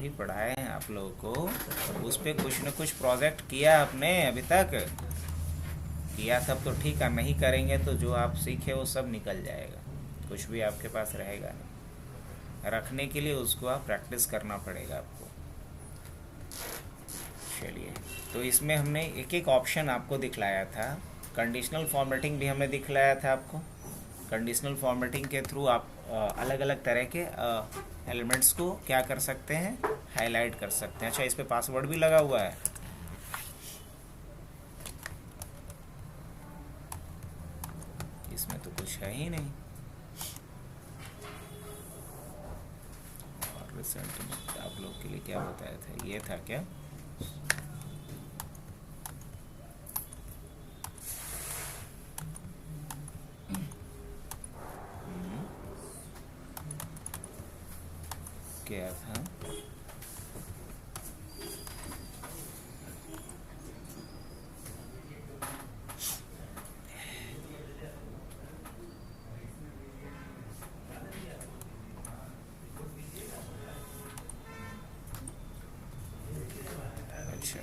ही पढ़ाए हैं आप लोगों को, उस पे कुछ न कुछ प्रोजेक्ट किया आपने अभी तक? किया तब तो ठीक है, नहीं करेंगे तो जो आप सीखे वो सब निकल जाएगा, कुछ भी आपके पास रहेगा नहीं। रखने के लिए उसको आप प्रैक्टिस करना पड़ेगा आपको। चलिए, तो इसमें हमने एक एक ऑप्शन आपको दिखलाया था। कंडीशनल फॉर्मेटिंग भी हमने दिखलाया था आपको। कंडीशनल फॉर्मेटिंग के थ्रू आप अलग अलग तरह के एलिमेंट्स को क्या कर सकते हैं, हाईलाइट कर सकते हैं। अच्छा, इस पे पासवर्ड भी लगा हुआ है। इसमें तो कुछ है ही नहीं। और रिजल्ट में आप लोग के लिए क्या बताया था, ये था क्या? क्या था? अच्छा,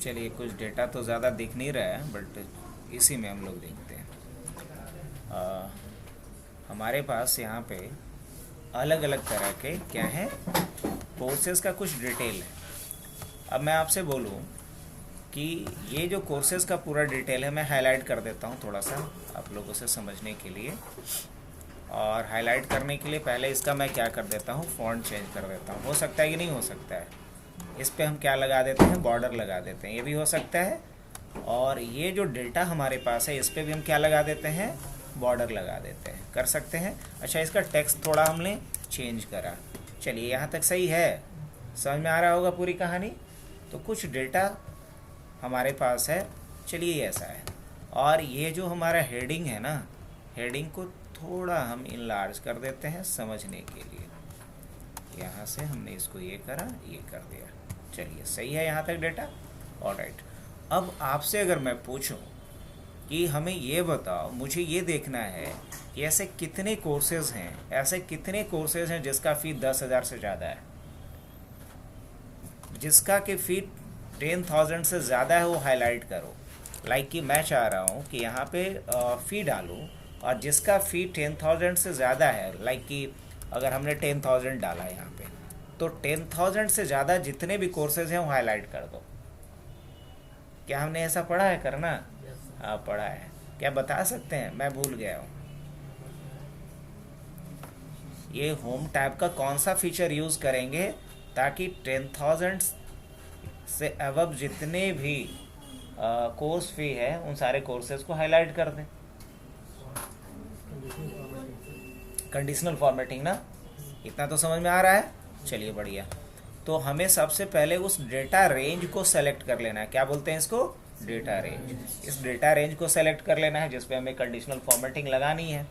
चलिए, कुछ डेटा तो ज़्यादा दिख नहीं रहा है, बट इसी में हम लोग देखते हैं। हमारे पास यहाँ पे अलग अलग तरह के क्या है, कोर्सेज़ का कुछ डिटेल है। अब मैं आपसे बोलूँ कि ये जो कोर्सेज़ का पूरा डिटेल है, मैं हाईलाइट कर देता हूँ थोड़ा सा आप लोगों से समझने के लिए। और हाईलाइट करने के लिए पहले इसका मैं क्या कर देता हूँ, फ़ॉन्ट चेंज कर देता हूँ। हो सकता है कि नहीं हो सकता है? इस पे हम क्या लगा देते हैं, बॉर्डर लगा देते हैं, ये भी हो सकता है। और ये जो डेटा हमारे पास है, इस पे भी हम क्या लगा देते हैं, बॉर्डर लगा देते हैं, कर सकते हैं। अच्छा, इसका टेक्स्ट थोड़ा हमने चेंज करा। चलिए, यहाँ तक सही है, समझ में आ रहा होगा पूरी कहानी। तो कुछ डेटा हमारे पास है, चलिए ऐसा है। और ये जो हमारा हेडिंग है ना, हेडिंग को थोड़ा हम इनलार्ज कर देते हैं समझने के लिए। यहाँ से हमने इसको ये करा, ये कर दिया। चलिए, सही है यहाँ तक डेटा। ऑलराइट, अब आपसे अगर मैं पूछूं कि हमें ये बताओ, मुझे ये देखना है कि ऐसे कितने कोर्सेज हैं, ऐसे कितने कोर्सेज हैं जिसका फ़ी 10,000 से ज़्यादा है, जिसका कि फ़ी 10,000 से ज़्यादा है, वो हाईलाइट करो। लाइक कि मैं चाह रहा हूँ कि यहाँ पे फ़ी डालूँ, और जिसका फ़ी 10,000 से ज़्यादा है, लाइक कि अगर हमने 10,000 डाला है यहाँ पे, तो 10,000 से ज़्यादा जितने भी कोर्सेज हैं वो हाईलाइट कर दो। क्या हमने ऐसा पढ़ा है करना? हाँ, पढ़ा है। क्या बता सकते हैं? मैं भूल गया हूँ। ये होम टैब का कौन सा फीचर यूज़ करेंगे ताकि 10,000 से अबव जितने भी कोर्स फी है उन सारे कोर्सेज को हाईलाइट कर दें? कंडीशनल फॉर्मेटिंग ना, इतना तो समझ में आ रहा है। चलिए, बढ़िया। तो हमें सबसे पहले उस डेटा रेंज को सेलेक्ट कर लेना है। क्या बोलते हैं इसको? Data range. इस डेटा रेंज को सेलेक्ट कर लेना है जिसपे हमें कंडीशनल फॉर्मेटिंग लगानी है।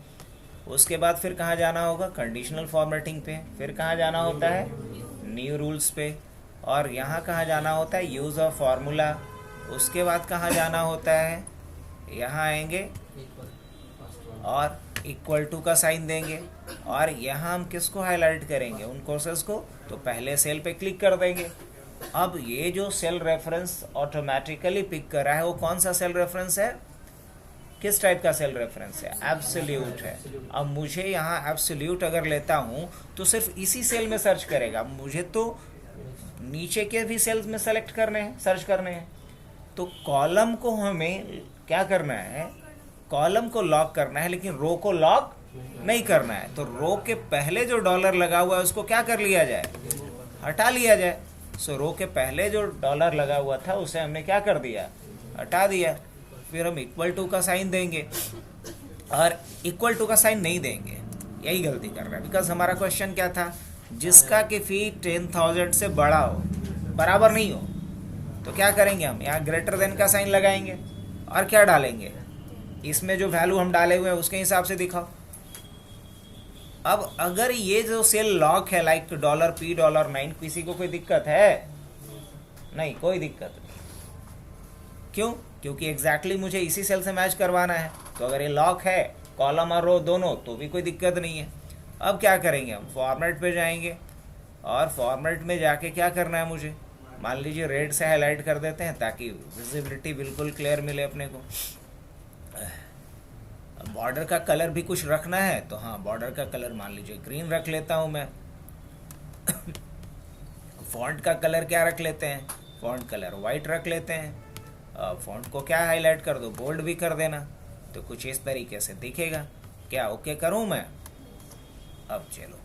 उसके बाद फिर कहाँ जाना होगा? कंडीशनल फॉर्मेटिंग पे। फिर कहाँ जाना होता है? न्यू रूल्स पे। और यहाँ कहाँ जाना होता है? Use of formula. उसके बाद कहाँ जाना होता है? यहाँ आएंगे और इक्वल टू का साइन देंगे। और यहाँ हम किसको हाईलाइट करेंगे? उन कोर्सेज को। तो पहले सेल पे क्लिक कर देंगे। अब ये जो सेल रेफरेंस ऑटोमेटिकली पिक कर रहा है, वो कौन सा सेल रेफरेंस है? किस टाइप का सेल रेफरेंस है? एब्सोल्यूट है। अब मुझे यहाँ एब्सोल्यूट अगर लेता हूँ तो सिर्फ इसी सेल में सर्च करेगा, मुझे तो नीचे के भी सेल्स में सेलेक्ट करने हैं, सर्च करने हैं। तो कॉलम को हमें क्या करना है? कॉलम को लॉक करना है, लेकिन रो को लॉक नहीं करना है। तो रो के पहले जो डॉलर लगा हुआ है उसको क्या कर लिया जाए? हटा लिया जाए। सो रो के पहले जो डॉलर लगा हुआ था उसे हमने क्या कर दिया? हटा दिया। फिर हम इक्वल टू का साइन देंगे, और इक्वल टू का साइन नहीं देंगे, यही गलती कर रहे हैं। बिकॉज हमारा क्वेश्चन क्या था? जिसका कि फी 10,000 से बड़ा हो, बराबर नहीं हो, तो क्या करेंगे? हम यहाँ ग्रेटर देन का साइन लगाएंगे और क्या डालेंगे? इसमें जो वैल्यू हम डाले हुए हैं उसके हिसाब से दिखाओ। अब अगर ये जो सेल लॉक है, लाइक $P $9, किसी को कोई दिक्कत है? नहीं, कोई दिक्कत नहीं। क्यों? क्योंकि एग्जैक्टली मुझे इसी सेल से मैच करवाना है। तो अगर ये लॉक है, कॉलम और रो दोनों, तो भी कोई दिक्कत नहीं है। अब क्या करेंगे? हम फॉर्मेट पे जाएंगे और फॉर्मेट में जाके क्या करना है मुझे, मान लीजिए रेड से हाईलाइट कर देते हैं ताकि विजिबिलिटी बिल्कुल क्लियर मिले अपने को। बॉर्डर का कलर भी कुछ रखना है तो हाँ, बॉर्डर का कलर मान लीजिए ग्रीन रख लेता हूँ मैं। फॉन्ट का कलर क्या रख लेते हैं, फॉन्ट कलर वाइट रख लेते हैं। फॉन्ट को क्या हाईलाइट कर दो, बोल्ड भी कर देना, तो कुछ इस तरीके से दिखेगा। क्या ओके करूँ मैं? अब चलो,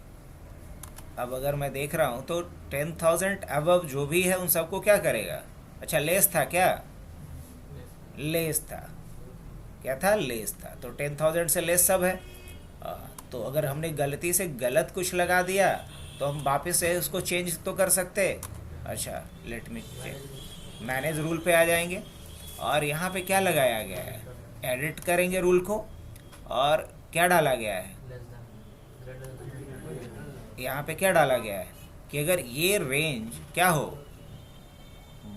अब अगर मैं देख रहा हूँ तो 10,000 अबव जो भी है उन सबको क्या करेगा? अच्छा, लेस था क्या? लेस था, क्या था? लेस था। तो 10,000 से लेस सब है। तो अगर हमने गलती से गलत कुछ लगा दिया तो हम वापस से उसको चेंज तो कर सकते। अच्छा, लेट मी मैनेज रूल पे आ जाएंगे और यहाँ पे क्या लगाया गया है, एडिट करेंगे रूल को और क्या डाला गया है, यहाँ पे क्या डाला गया है कि अगर ये रेंज क्या हो,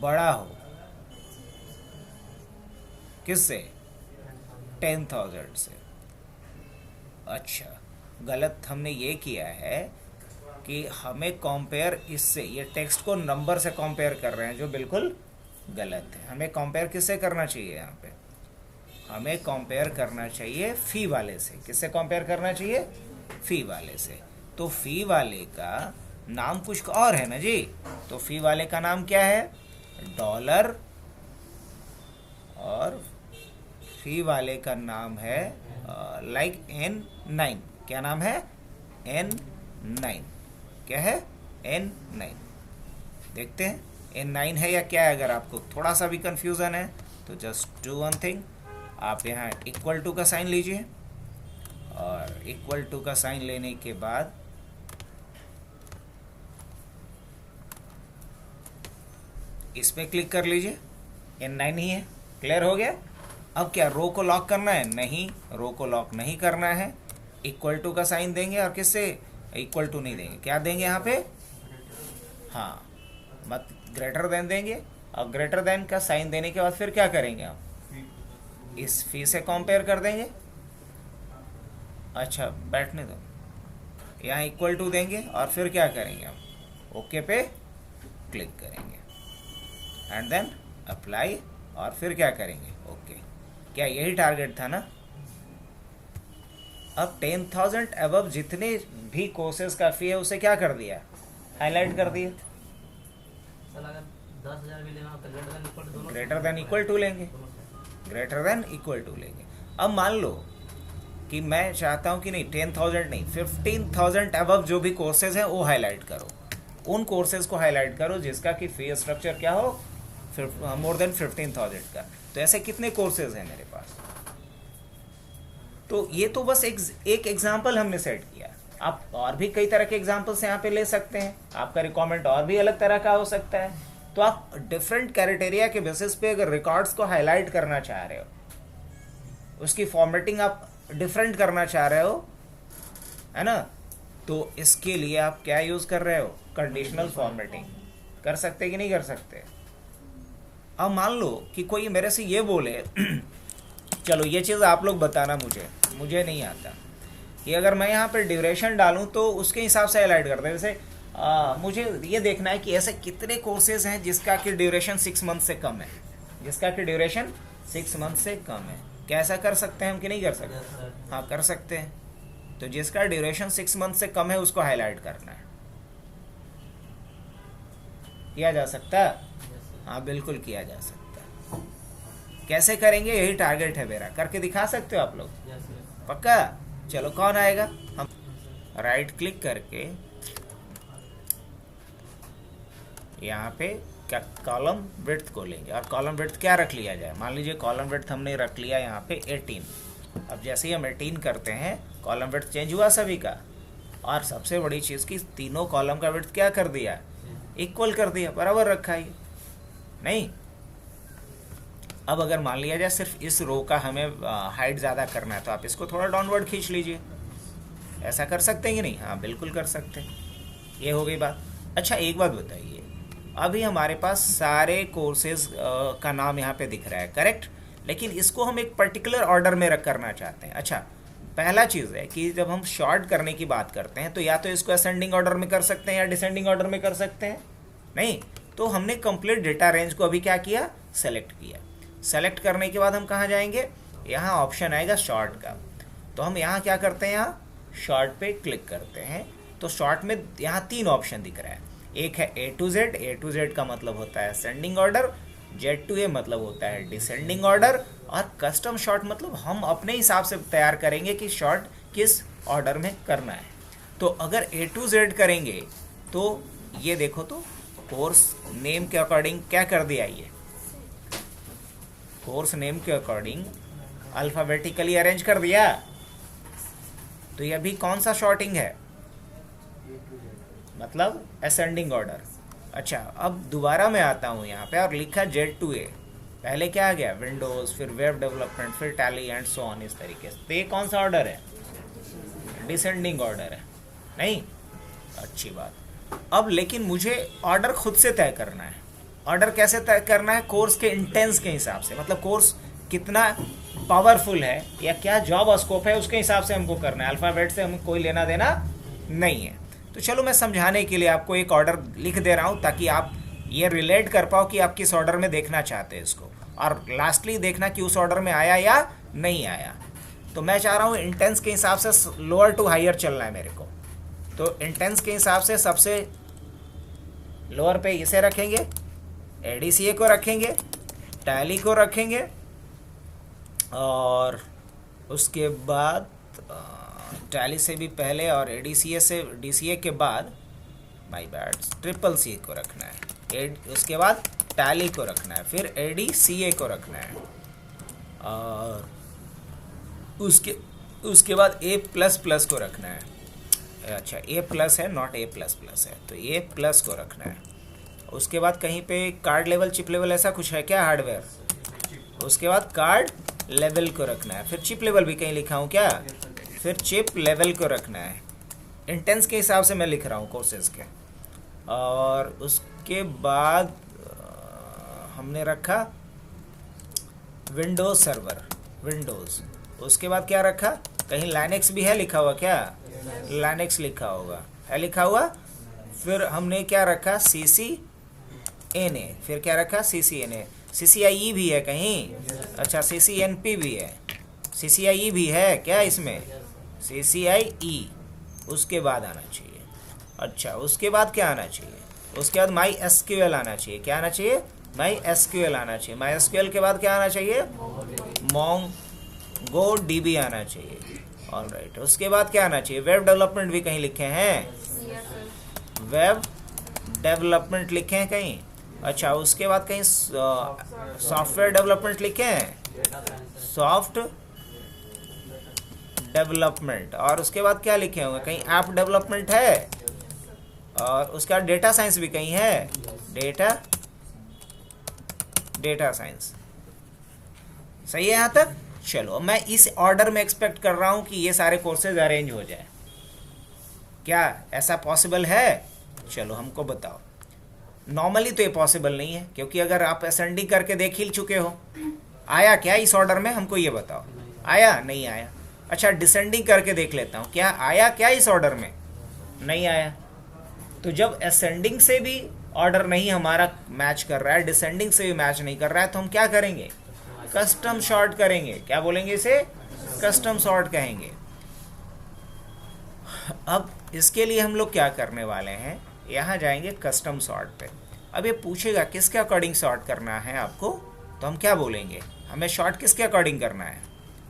बड़ा हो, किससे? 10,000 से। अच्छा, गलत हमने ये किया है कि हमें कंपेयर इससे, ये टेक्स्ट को नंबर से कंपेयर कर रहे हैं जो बिल्कुल गलत है। हमें कंपेयर किससे करना चाहिए? यहाँ पे हमें कंपेयर करना चाहिए फी वाले से। किससे कंपेयर करना चाहिए? फी वाले से। तो फी वाले का नाम कुछ और है ना जी, तो फी वाले का नाम क्या है? डॉलर, और फी वाले का नाम है लाइक N9। क्या नाम है? N9। क्या है? N9। देखते हैं N9 है या क्या है। अगर आपको थोड़ा सा भी कंफ्यूजन है तो जस्ट डू वन थिंग, आप यहाँ इक्वल टू का साइन लीजिए और इक्वल टू का साइन लेने के बाद इस पे क्लिक कर लीजिए। N9 ही है। क्लियर हो गया? अब क्या रो को लॉक करना है? नहीं, रो को लॉक नहीं करना है। इक्वल टू का साइन देंगे और किससे? इक्वल टू नहीं देंगे, क्या देंगे यहाँ पे? हाँ, मत ग्रेटर देन देंगे। और ग्रेटर देन का साइन देने के बाद फिर क्या करेंगे हम? इस फी से कंपेयर कर देंगे। अच्छा, बैठने दो। यहाँ इक्वल टू देंगे और फिर क्या करेंगे हम? ओके पे क्लिक करेंगे एंड देन अप्लाई, और फिर क्या करेंगे? ओके। क्या यही टारगेट था ना? अब 10,000 अबव जितने भी कोर्सेज का फी है उसे क्या कर दिया? हाईलाइट कर दिया। ग्रेटर देन इक्वल टू लेंगे, ग्रेटर देन इक्वल टू लेंगे। अब मान लो कि मैं चाहता हूं कि नहीं 10,000 नहीं, 15,000 अबव जो भी कोर्सेज हैं वो हाईलाइट करो। उन कोर्सेज को हाईलाइट करो जिसका कि फी स्ट्रक्चर क्या हो, मोर देन 15,000 का। तो ऐसे कितने कोर्सेज हैं मेरे पास? तो ये तो बस एक एग्जाम्पल हमने सेट किया। आप और भी कई तरह के एग्जाम्पल्स यहाँ पे ले सकते हैं। आपका रिक्वायरमेंट और भी अलग तरह का हो सकता है। तो आप डिफरेंट क्राइटेरिया के बेसिस पे अगर रिकॉर्ड्स को हाईलाइट करना चाह रहे हो, उसकी फॉर्मेटिंग आप डिफरेंट करना चाह रहे हो, है ना, तो इसके लिए आप क्या यूज कर रहे हो? Conditional formatting. कर सकते कि नहीं कर सकते? अब मान लो कि कोई मेरे से ये बोले चलो ये चीज़ आप लोग बताना, मुझे नहीं आता कि अगर मैं यहाँ पर ड्यूरेशन डालूँ तो उसके हिसाब से हाईलाइट करते हैं। जैसे मुझे ये देखना है कि ऐसे कितने कोर्सेज हैं जिसका कि ड्यूरेशन 6 मंथ से कम है, जिसका कि ड्यूरेशन 6 मंथ से कम है। क्या ऐसा कर सकते हैं हम कि नहीं कर सकते? हाँ, कर सकते हैं। तो जिसका ड्यूरेशन 6 मंथ से कम है उसको हाईलाइट करना है। किया जा सकता है? हाँ, बिल्कुल किया जा सकता है। कैसे करेंगे? यही टारगेट है मेरा। करके दिखा सकते हो आप लोग? पक्का? चलो, कौन आएगा? हम राइट क्लिक करके यहाँ पे क्या कॉलम विड्थ को लेंगे और कॉलम विड्थ क्या रख लिया जाए? मान लीजिए कॉलम विड्थ हमने रख लिया यहाँ पे 18। अब जैसे ही हम 18 करते हैं कॉलम विड्थ चेंज हुआ सभी का। और सबसे बड़ी चीज़ की तीनों कॉलम का विड्थ क्या कर दिया? इक्वल कर दिया, बराबर रखा है नहीं। अब अगर मान लिया जाए सिर्फ इस रो का हमें हाइट ज़्यादा करना है तो आप इसको थोड़ा डाउनवर्ड खींच लीजिए। ऐसा कर सकते हैं कि नहीं? हाँ, बिल्कुल कर सकते हैं। ये हो गई बात। अच्छा, एक बात बताइए, अभी हमारे पास सारे कोर्सेज का नाम यहाँ पे दिख रहा है, करेक्ट? लेकिन इसको हम एक पर्टिकुलर ऑर्डर में रख करना चाहते हैं। अच्छा, पहला चीज़ है कि जब हम शॉर्ट करने की बात करते हैं तो या तो इसको असेंडिंग ऑर्डर में कर सकते हैं या डिसेंडिंग ऑर्डर में कर सकते हैं। नहीं, तो हमने कंप्लीट डेटा रेंज को अभी क्या किया, सेलेक्ट किया। सेलेक्ट करने के बाद हम कहाँ जाएंगे, यहाँ ऑप्शन आएगा शॉर्ट का। तो हम यहाँ क्या करते हैं, यहाँ शॉर्ट पे क्लिक करते हैं। तो शॉर्ट में यहाँ 3 ऑप्शन दिख रहा है। एक है A to Z, A to Z का मतलब होता है ascending order, Z to A मतलब होता है डिसेंडिंग ऑर्डर, और कस्टम शॉर्ट मतलब हम अपने हिसाब से तैयार करेंगे कि शॉर्ट किस ऑर्डर में करना है। तो अगर A to Z करेंगे तो ये देखो, तो कोर्स नेम के अकॉर्डिंग क्या कर दिया, ये कोर्स नेम के अकॉर्डिंग अल्फ़ाबेटिकली अरेंज कर दिया। तो ये अभी कौन सा शॉर्टिंग है, मतलब असेंडिंग ऑर्डर। अच्छा, अब दोबारा मैं आता हूँ यहाँ पे और लिखा Z to A। पहले क्या आ गया, विंडोज़, फिर वेब डेवलपमेंट, फिर टैली एंड सो ऑन, इस तरीके से। तो ये कौन सा ऑर्डर है, डिसेंडिंग ऑर्डर है। नहीं, अच्छी बात। अब लेकिन मुझे ऑर्डर खुद से तय करना है। ऑर्डर कैसे तय करना है, कोर्स के इंटेंस के हिसाब से, मतलब कोर्स कितना पावरफुल है या क्या जॉब स्कोप है उसके हिसाब से हमको करना है। अल्फ़ाबेट से हमें कोई लेना देना नहीं है। तो चलो मैं समझाने के लिए आपको एक ऑर्डर लिख दे रहा हूँ ताकि आप ये रिलेट कर पाओ कि आप किस ऑर्डर में देखना चाहते हैं इसको, और लास्टली देखना कि उस ऑर्डर में आया या नहीं आया। तो मैं चाह रहा हूँ इंटेंस के हिसाब से लोअर टू हायर चलना है मेरे को। तो इंटेंस के हिसाब से सबसे लोअर पे इसे रखेंगे, ADCA को रखेंगे, टैली को रखेंगे, और उसके बाद टैली से भी पहले और ADCA से DCA के बाद, माय बैड, CCC को रखना है। उसके बाद टैली को रखना है, फिर ADCA को रखना है, और उसके बाद A++ को रखना है। अच्छा, A+ है, नॉट A++ है, तो A+ को रखना है। उसके बाद कहीं पे कार्ड लेवल, चिप लेवल ऐसा कुछ है क्या, हार्डवेयर। उसके बाद कार्ड लेवल को रखना है, फिर चिप लेवल भी कहीं लिखा हूँ क्या, फिर चिप लेवल को रखना है। इंटेंस के हिसाब से मैं लिख रहा हूँ कोर्सेज के। और उसके बाद हमने रखा विंडोज़ सर्वर, विंडोज़। उसके बाद क्या रखा, कहीं लाइनेक्स भी है लिखा हुआ क्या, लाइनेक्स लिखा होगा, है लिखा हुआ। फिर हमने क्या रखा, CCNA, फिर क्या रखा, CCNA, CCIE भी है कहीं, अच्छा CCNP भी है, CCIE भी है क्या इसमें, CCIE। उसके बाद आना चाहिए, अच्छा उसके बाद क्या आना चाहिए, उसके बाद MySQL आना चाहिए। क्या आना चाहिए, MySQL आना चाहिए। MySQL के बाद क्या आना चाहिए, MongoDB आना चाहिए। ऑलराइट, उसके बाद क्या आना चाहिए, वेब डेवलपमेंट भी कहीं लिखे हैं, वेब डेवलपमेंट लिखे हैं कहीं। अच्छा, उसके बाद कहीं सॉफ्टवेयर डेवलपमेंट लिखे हैं, सॉफ्ट डेवलपमेंट। और उसके बाद क्या लिखे होंगे, कहीं ऐप डेवलपमेंट है, और उसके बाद डेटा साइंस भी कहीं है, डेटा साइंस। सही है यहाँ तक। चलो, मैं इस ऑर्डर में एक्सपेक्ट कर रहा हूँ कि ये सारे कोर्सेज अरेंज हो जाए। क्या ऐसा पॉसिबल है, चलो हमको बताओ। नॉर्मली तो ये पॉसिबल नहीं है, क्योंकि अगर आप असेंडिंग करके देख ही चुके हो, आया क्या इस ऑर्डर में, हमको ये बताओ, आया नहीं आया। अच्छा, डिसेंडिंग करके देख लेता हूँ, क्या आया क्या इस ऑर्डर में, नहीं आया। तो जब असेंडिंग से भी ऑर्डर नहीं हमारा मैच कर रहा है, डिसेंडिंग से भी मैच नहीं कर रहा है, तो हम क्या करेंगे, कस्टम सॉर्ट करेंगे। क्या बोलेंगे इसे, कस्टम सॉर्ट कहेंगे। अब इसके लिए हम लोग क्या करने वाले हैं, यहाँ जाएंगे कस्टम सॉर्ट पे। अब ये पूछेगा किसके अकॉर्डिंग सॉर्ट करना है आपको, तो हम क्या बोलेंगे, हमें सॉर्ट किसके अकॉर्डिंग करना है,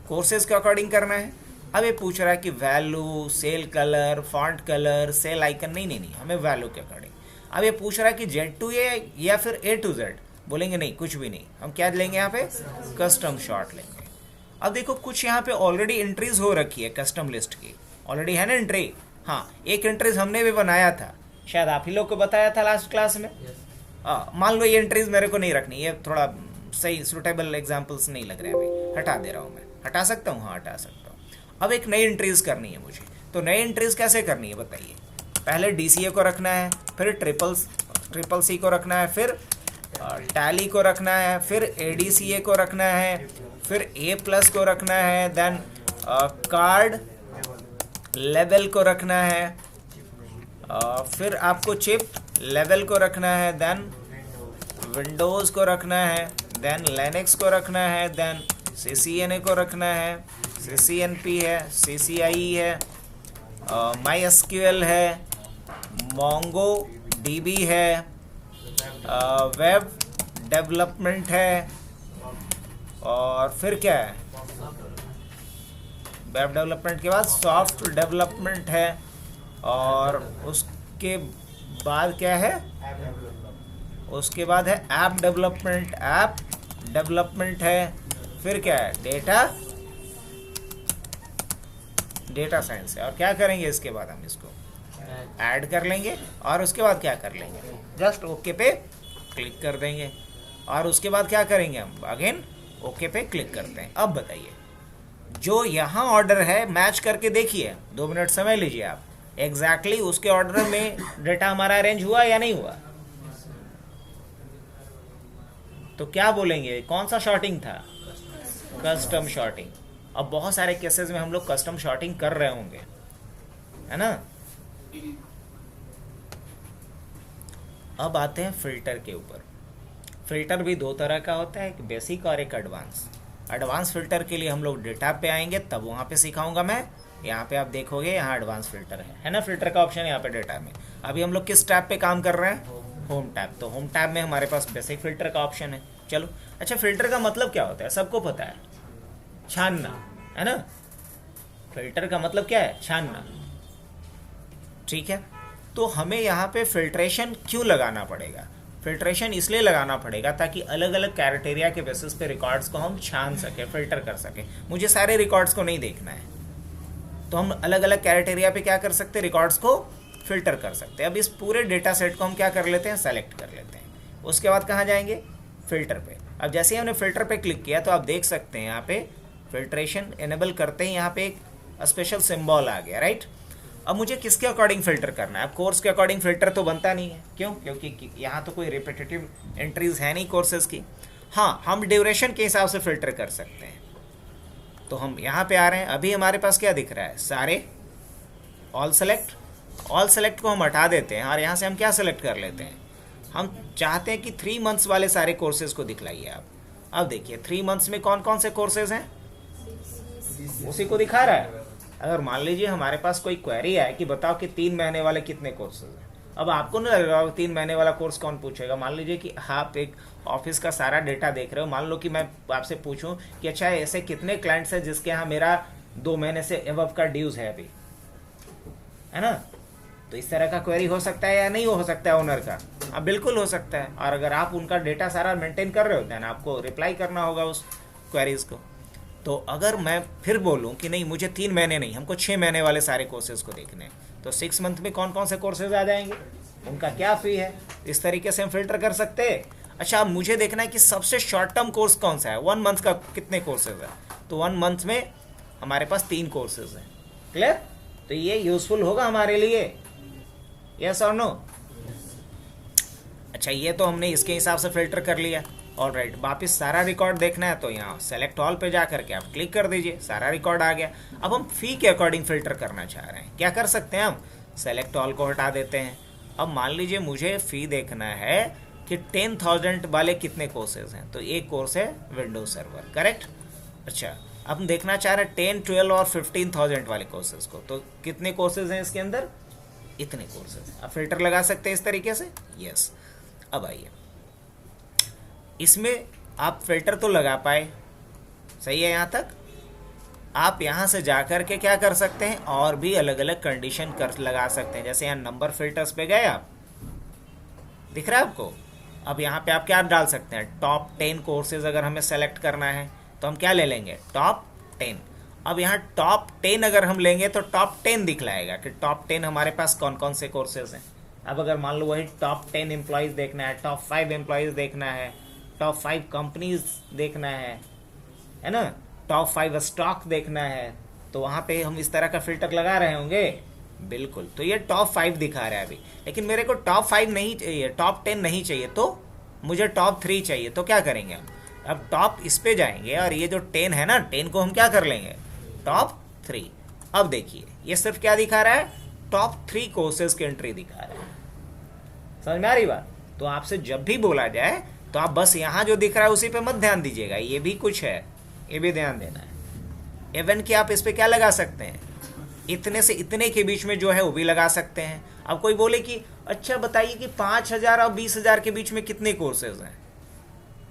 कोर्सेज के अकॉर्डिंग करना है। अब ये पूछ रहा है कि value, cell colour, font colour, cell icon, नहीं, हमें वैल्यू के अकॉर्डिंग। अब ये पूछ रहा है कि Z to A या फिर A to Z, बोलेंगे नहीं, कुछ भी नहीं, हम क्या लेंगे यहाँ पे, कस्टम सॉर्ट लेंगे। अब देखो, कुछ यहाँ पे ऑलरेडी एंट्रीज हो रखी है कस्टम लिस्ट की, ऑलरेडी है ना एंट्री। हाँ, एक एंट्रीज हमने भी बनाया था, शायद आप ही लोग को बताया था लास्ट क्लास में। मान लो ये एंट्रीज मेरे को नहीं रखनी, ये थोड़ा सही सूटेबल एग्जाम्पल्स नहीं लग रहे हैं अभी, हटा दे रहा हूँ मैं। हटा सकता हूँ, हाँ हटा सकता हूँ। अब एक नई एंट्रीज करनी है मुझे, तो नई एंट्रीज कैसे करनी है बताइए। पहले DCA को रखना है, फिर ट्रिपल C को रखना है, फिर टैली को रखना है, फिर ADCA को रखना है, फिर A+ को रखना है, देन कार्ड लेवल को रखना है, फिर आपको चिप लेवल को रखना है, देन विंडोज़ को रखना है, देन लिनक्स को रखना है, देन CCNA को रखना है, CCNP है, CCIE है, MySQL है, MongoDB है, वेब डेवलपमेंट है, और फिर क्या है, वेब डेवलपमेंट के बाद सॉफ्ट डेवलपमेंट है, और उसके बाद क्या है, उसके बाद है ऐप डेवलपमेंट है, फिर क्या है, डेटा साइंस है। और क्या करेंगे इसके बाद, हम इसको ऐड कर लेंगे और उसके बाद क्या कर लेंगे, जस्ट ओके पे क्लिक कर देंगे, और उसके बाद क्या करेंगे, हम अगेन ओके पे क्लिक करते हैं। अब बताइए, जो यहाँ ऑर्डर है मैच करके देखिए, 2 मिनट समय लीजिए आप, एग्जैक्टली उसके ऑर्डर में डेटा हमारा अरेंज हुआ या नहीं हुआ। तो क्या बोलेंगे, कौन सा शॉर्टिंग था, कस्टम शॉर्टिंग। अब बहुत सारे केसेस में हम लोग कस्टम शॉर्टिंग कर रहे होंगे, है ना। अब आते हैं फिल्टर के ऊपर। फिल्टर भी 2 तरह का होता है, एक बेसिक और एक एडवांस। एडवांस फिल्टर के लिए हम लोग डेटा पे आएंगे, तब वहाँ पे सिखाऊंगा मैं। यहाँ पे आप देखोगे, यहाँ एडवांस फिल्टर है ना, फिल्टर का ऑप्शन है यहाँ पे डेटा में। अभी हम लोग किस टैब पे काम कर रहे हैं, होम टैब। तो होम टैब में हमारे पास बेसिक फिल्टर का ऑप्शन है। चलो, अच्छा, फिल्टर का मतलब क्या होता है, सबको पता है, छानना, है ना। फिल्टर का मतलब क्या है, छानना, ठीक है। तो हमें यहाँ पे फिल्ट्रेशन क्यों लगाना पड़ेगा, फिल्ट्रेशन इसलिए लगाना पड़ेगा ताकि अलग अलग क्राइटेरिया के बेसिस पे रिकॉर्ड्स को हम छान सके, फिल्टर कर सके। मुझे सारे रिकॉर्ड्स को नहीं देखना है, तो हम अलग अलग क्राइटेरिया पे क्या कर सकते हैं, रिकॉर्ड्स को फिल्टर कर सकते हैं। अब इस पूरे डेटा सेट को हम क्या कर लेते हैं, सेलेक्ट कर लेते हैं। उसके बाद कहाँ जाएंगे, फिल्टर पे। अब जैसे ही हमने फिल्टर पे क्लिक किया तो आप देख सकते हैं यहाँ पे फिल्ट्रेशन इनेबल करते ही यहाँ पे एक स्पेशल सिंबल आ गया, राइट। अब मुझे किसके अकॉर्डिंग फिल्टर करना है, अब कोर्स के अकॉर्डिंग फिल्टर तो बनता नहीं है, क्यों, क्योंकि यहाँ तो कोई रिपीटेटिव एंट्रीज है नहीं कोर्सेज की। हाँ, हम ड्यूरेशन के हिसाब से फिल्टर कर सकते हैं। तो हम यहाँ पे आ रहे हैं, अभी हमारे पास क्या दिख रहा है, सारे, ऑल सेलेक्ट को हम हटा देते हैं और यहाँ से हम क्या सेलेक्ट कर लेते हैं, हम चाहते हैं कि 3 मंथ्स वाले सारे कोर्सेज को दिखलाइए आप। अब देखिए 3 मंथ्स में कौन कौन से कोर्सेज हैं, उसी को दिखा रहा है। अगर मान लीजिए हमारे पास कोई क्वेरी है कि बताओ कि 3 महीने वाले कितने कोर्सेज हैं, अब आपको नहीं लग रहा होगा 3 महीने वाला कोर्स कौन पूछेगा। मान लीजिए कि आप एक ऑफिस का सारा डेटा देख रहे हो, मान लो कि मैं आपसे पूछूं कि अच्छा ऐसे कितने क्लाइंट्स हैं जिसके यहाँ मेरा 2 महीने से एबव का ड्यूज है अभी, है ना। तो इस तरह का क्वेरी हो सकता है या नहीं हो सकता है ओनर का, अब बिल्कुल हो सकता है। और अगर आप उनका डेटा सारा मेंटेन कर रहे होते हैं ना, आपको रिप्लाई करना होगा उस क्वेरीज को। तो अगर मैं फिर बोलूं कि नहीं, मुझे 3 महीने नहीं, हमको 6 महीने वाले सारे कोर्सेज को देखने हैं, तो 6 मंथ में कौन कौन से कोर्सेज आ जाएंगे, उनका क्या फ़ी है, इस तरीके से हम फिल्टर कर सकते हैं। अच्छा, अब मुझे देखना है कि सबसे शॉर्ट टर्म कोर्स कौन सा है, 1 मंथ का कितने कोर्सेज है, तो 1 मंथ में हमारे पास 3 कोर्सेज हैं। क्लियर, तो ये यूजफुल होगा हमारे लिए, यस और नो। अच्छा, ये तो हमने इसके हिसाब से फिल्टर कर लिया। ऑलराइट, वापस सारा रिकॉर्ड देखना है तो यहाँ सेलेक्ट ऑल पे जा करके आप क्लिक कर दीजिए, सारा रिकॉर्ड आ गया। अब हम फी के अकॉर्डिंग फिल्टर करना चाह रहे हैं, क्या कर सकते हैं, हम सेलेक्ट ऑल को हटा देते हैं। अब मान लीजिए मुझे फ़ी देखना है कि 10,000 वाले कितने कोर्सेज हैं, तो एक कोर्स है विंडोज सर्वर, करेक्ट। अच्छा, अब हम देखना चाह रहे हैं 10, 12 और 15,000 वाले कोर्सेज को, तो कितने कोर्सेज हैं इसके अंदर, इतने कोर्सेज। अब फिल्टर लगा सकते हैं इस तरीके से, यस। अब आइए, इसमें आप फिल्टर तो लगा पाए, सही है यहाँ तक। आप यहाँ से जा कर के क्या कर सकते हैं, और भी अलग अलग कंडीशन कर लगा सकते हैं। जैसे यहाँ नंबर फिल्टर्स पे गए आप, दिख रहा है आपको। अब यहाँ पे आप क्या डाल सकते हैं, टॉप 10 कोर्सेज अगर हमें सेलेक्ट करना है तो हम क्या ले लेंगे, टॉप 10। अब यहाँ टॉप 10 अगर हम लेंगे तो टॉप 10 दिखलाएगा कि टॉप 10 हमारे पास कौन कौन से कोर्सेज हैं। अब अगर मान लो वही टॉप 10 एम्प्लॉयज़ देखना है, टॉप 5 एम्प्लॉयज़ देखना है, टॉप 5 कंपनीज देखना है ना, टॉप 5 स्टॉक देखना है, तो वहाँ पे हम इस तरह का फिल्टर लगा रहे होंगे, बिल्कुल। तो ये टॉप 5 दिखा रहा है अभी, लेकिन मेरे को टॉप 5 नहीं चाहिए, टॉप 10 नहीं चाहिए, तो मुझे टॉप 3 चाहिए। तो क्या करेंगे हम, अब टॉप इस पे जाएंगे और ये जो 10 है ना, 10 को हम क्या कर लेंगे, टॉप 3। अब देखिए ये सिर्फ क्या दिखा रहा है, टॉप 3 कोर्सेज की एंट्री दिखा रहा है। समझ में आ रही बात? तो आपसे जब भी बोला जाए तो आप बस यहाँ जो दिख रहा है उसी पे मत ध्यान दीजिएगा, ये भी कुछ है, ये भी ध्यान देना है। इवन कि आप इस पे क्या लगा सकते हैं, इतने से इतने के बीच में जो है वो भी लगा सकते हैं। अब कोई बोले कि अच्छा बताइए कि 5,000 और 20,000 के बीच में कितने कोर्सेज हैं,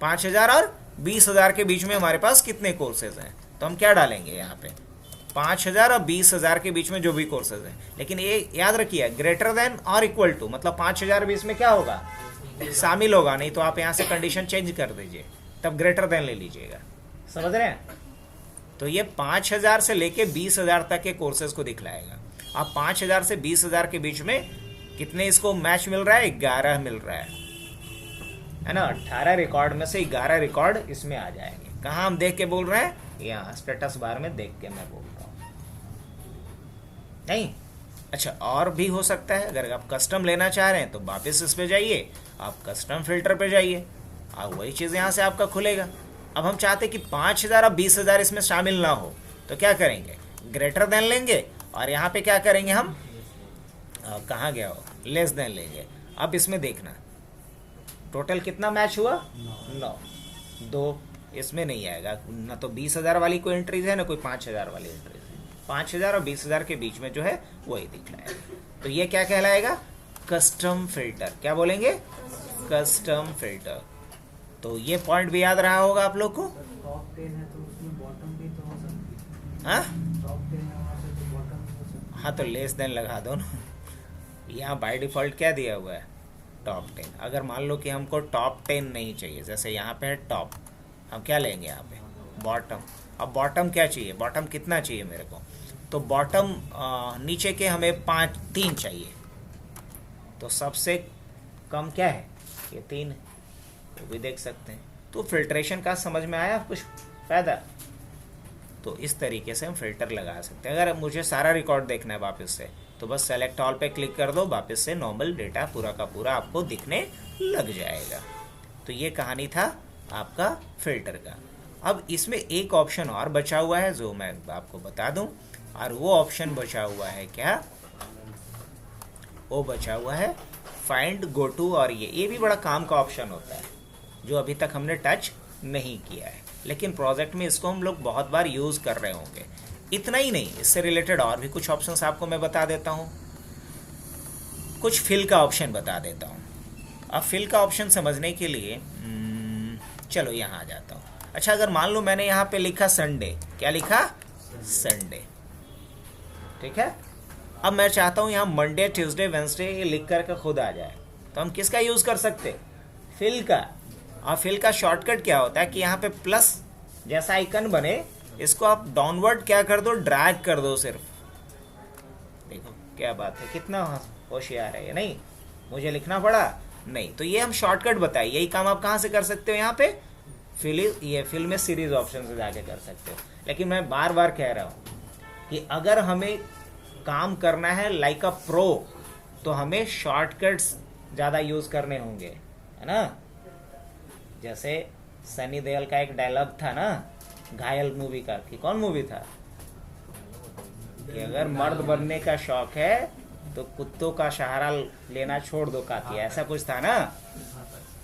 5,000 और 20,000 के बीच में हमारे पास कितने कोर्सेज हैं, तो हम क्या डालेंगे यहाँ पे 5,000 और 20,000 के बीच में जो भी कोर्सेज हैं। लेकिन ये याद रखिए ग्रेटर देन और इक्वल टू, मतलब 5,000 20 में क्या होगा, शामिल होगा, नहीं तो आप यहाँ से कंडीशन चेंज कर दीजिए, तब ग्रेटर देन ले लीजिएगा। समझ रहे हैं? तो ये 5,000 से लेके 20,000 तक के कोर्सेज को दिखलाएगा। अब 5,000 से 20,000 के बीच में कितने इसको मैच मिल रहा है, 11 मिल रहा है ना। 18 रिकॉर्ड में से 11 रिकॉर्ड इसमें आ जाएंगे। कहाँ हम देख के बोल रहे हैं, यहाँ स्टेटस बार में देख के मैं बोल रहा हूँ। नहीं, अच्छा और भी हो सकता है, अगर आप कस्टम लेना चाह रहे हैं तो वापस इस पे जाइए, आप कस्टम फिल्टर पे जाइए, आप वही चीज़ यहाँ से आपका खुलेगा। अब हम चाहते कि 5,000 और 20,000 इसमें शामिल ना हो, तो क्या करेंगे, ग्रेटर देन लेंगे और यहाँ पे क्या करेंगे हम, कहाँ गया हो, लेस देन लेंगे। अब इसमें देखना टोटल कितना मैच हुआ, 9, 2 इसमें नहीं आएगा ना, तो 20,000 वाली कोई एंट्रीज है ना कोई 5,000 वाली एंट्रीज है। 5,000 और 20,000 के बीच में जो है वही दिखलाएगा। तो ये क्या कहलाएगा, कस्टम फिल्टर। क्या बोलेंगे, कस्टम फिल्टर। तो ये पॉइंट भी याद रहा होगा आप लोग को। टॉप 10 है तो उसमें बॉटम भी तो हो सकती है। हाँ टॉप 10 है वहाँ से तो बॉटम भी हो सकती है। हाँ, तो लेस देन लगा दो ना। यहाँ बाय डिफॉल्ट क्या दिया हुआ है, टॉप 10। अगर मान लो कि हमको टॉप 10 नहीं चाहिए, जैसे यहाँ पे है टॉप, हम क्या लेंगे यहाँ पे, बॉटम। अब बॉटम क्या चाहिए, बॉटम कितना चाहिए मेरे को, तो बॉटम नीचे के हमें 3 चाहिए, तो सबसे कम क्या है, ये 3 है, वो भी देख सकते हैं। तो फिल्ट्रेशन का समझ में आया कुछ फायदा। तो इस तरीके से हम फिल्टर लगा सकते हैं। अगर मुझे सारा रिकॉर्ड देखना है वापस से, तो बस सेलेक्ट ऑल पे क्लिक कर दो, वापस से नॉर्मल डेटा पूरा का पूरा आपको दिखने लग जाएगा। तो ये कहानी था आपका फिल्टर का। अब इसमें एक ऑप्शन और बचा हुआ है जो मैं आपको बता दूं, और वो ऑप्शन बचा हुआ है क्या, वो बचा हुआ है फाइंड, गो टू। और ये भी बड़ा काम का ऑप्शन होता है जो अभी तक हमने टच नहीं किया है, लेकिन प्रोजेक्ट में इसको हम लोग बहुत बार यूज़ कर रहे होंगे। इतना ही नहीं, इससे रिलेटेड और भी कुछ ऑप्शंस आपको मैं बता देता हूँ। कुछ फिल का ऑप्शन बता देता हूँ। अब फिल का ऑप्शन समझने के लिए चलो यहाँ आ जाता हूँ। अच्छा, अगर मान लो मैंने यहाँ पे लिखा संडे, क्या लिखा, संडे, ठीक है। अब मैं चाहता हूँ यहाँ मंडे, ट्यूसडे, वेंसडे ये लिख कर खुद आ जाए, तो हम किसका यूज़ कर सकते, फिल का। और फिल का शॉर्टकट क्या होता है कि यहाँ पे प्लस जैसा आइकन बने, इसको आप डाउनवर्ड क्या कर दो, ड्रैग कर दो सिर्फ। देखो क्या बात है, कितना होशियार है ये। नहीं, मुझे लिखना पड़ा नहीं, तो ये हम शॉर्टकट बताइए। यही काम आप कहाँ से कर सकते हो, यहाँ पे फिल में सीरीज ऑप्शन से जाके कर सकते हो। लेकिन मैं बार बार कह रहा हूँ कि अगर हमें काम करना है लाइक अ प्रो, तो हमें शॉर्टकट्स ज़्यादा यूज़ करने होंगे, है ना। जैसे सनी देओल का एक डायलॉग था ना घायल मूवी का, कि कौन मूवी था, कि अगर मर्द बनने का शौक है तो कुत्तों का सहारा लेना छोड़ दो काकी, ऐसा कुछ था ना।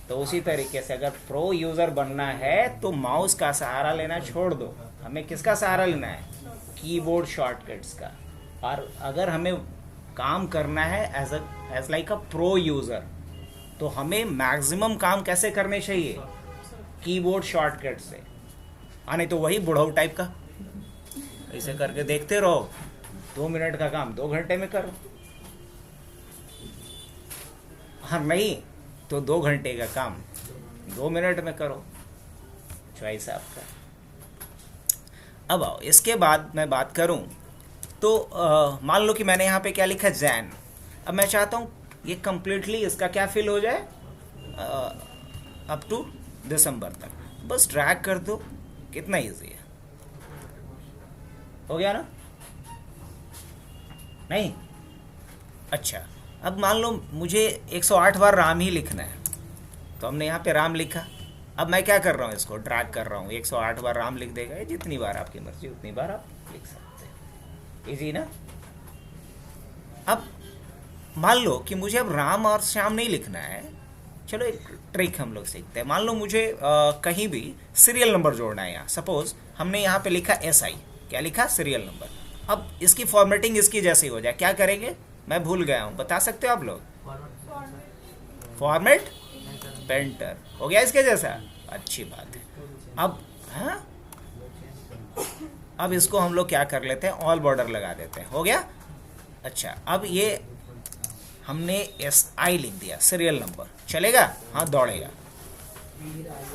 तो उसी तरीके से अगर प्रो यूजर बनना है तो माउस का सहारा लेना छोड़ दो, हमें किसका सहारा लेना है, कीबोर्ड शॉर्टकट्स का। और अगर हमें काम करना है as like a pro user, तो हमें मैक्सिमम काम कैसे करने चाहिए, कीबोर्ड शॉर्टकट से। नहीं तो वही बुढ़ऊ टाइप का ऐसे करके देखते रहो, 2 मिनट का काम 2 घंटे में करो। हाँ, नहीं तो 2 घंटे का काम 2 मिनट में करो, चॉइस आपका। अब आओ, इसके बाद मैं बात करूं तो मान लो कि मैंने यहाँ पे क्या लिखा, जैन। अब मैं चाहता हूँ ये कंप्लीटली इसका क्या फिल हो जाए, अप टू दिसंबर तक। बस ड्रैग कर दो, कितना इजी है, हो गया ना। नहीं, अच्छा, अब मान लो मुझे 108 बार राम ही लिखना है, तो हमने यहाँ पे राम लिखा। अब मैं क्या कर रहा हूँ, इसको ड्रैग कर रहा हूँ, 108 बार राम लिख देगा, जितनी बार आपकी मर्जी उतनी बार आप लिख सकते हैं। इजी ना। अब मान लो कि मुझे अब राम और श्याम नहीं लिखना है, चलो एक ट्रिक हम लोग सीखते हैं। मान लो मुझे कहीं भी सीरियल नंबर जोड़ना है। यहाँ सपोज हमने यहाँ पे लिखा SI, क्या लिखा, सीरियल नंबर। अब इसकी फॉर्मेटिंग इसकी जैसी हो जाए, क्या करेंगे, मैं भूल गया हूँ, बता सकते हो आप लोग। फॉर्मेट पेंटर हो गया इसके जैसा, अच्छी बात है। अब हाँ, अब इसको हम लोग क्या कर लेते हैं, ऑल बॉर्डर लगा देते हैं, हो गया। अच्छा, अब ये हमने SI लिख दिया, सीरियल नंबर, चलेगा, हाँ दौड़ेगा।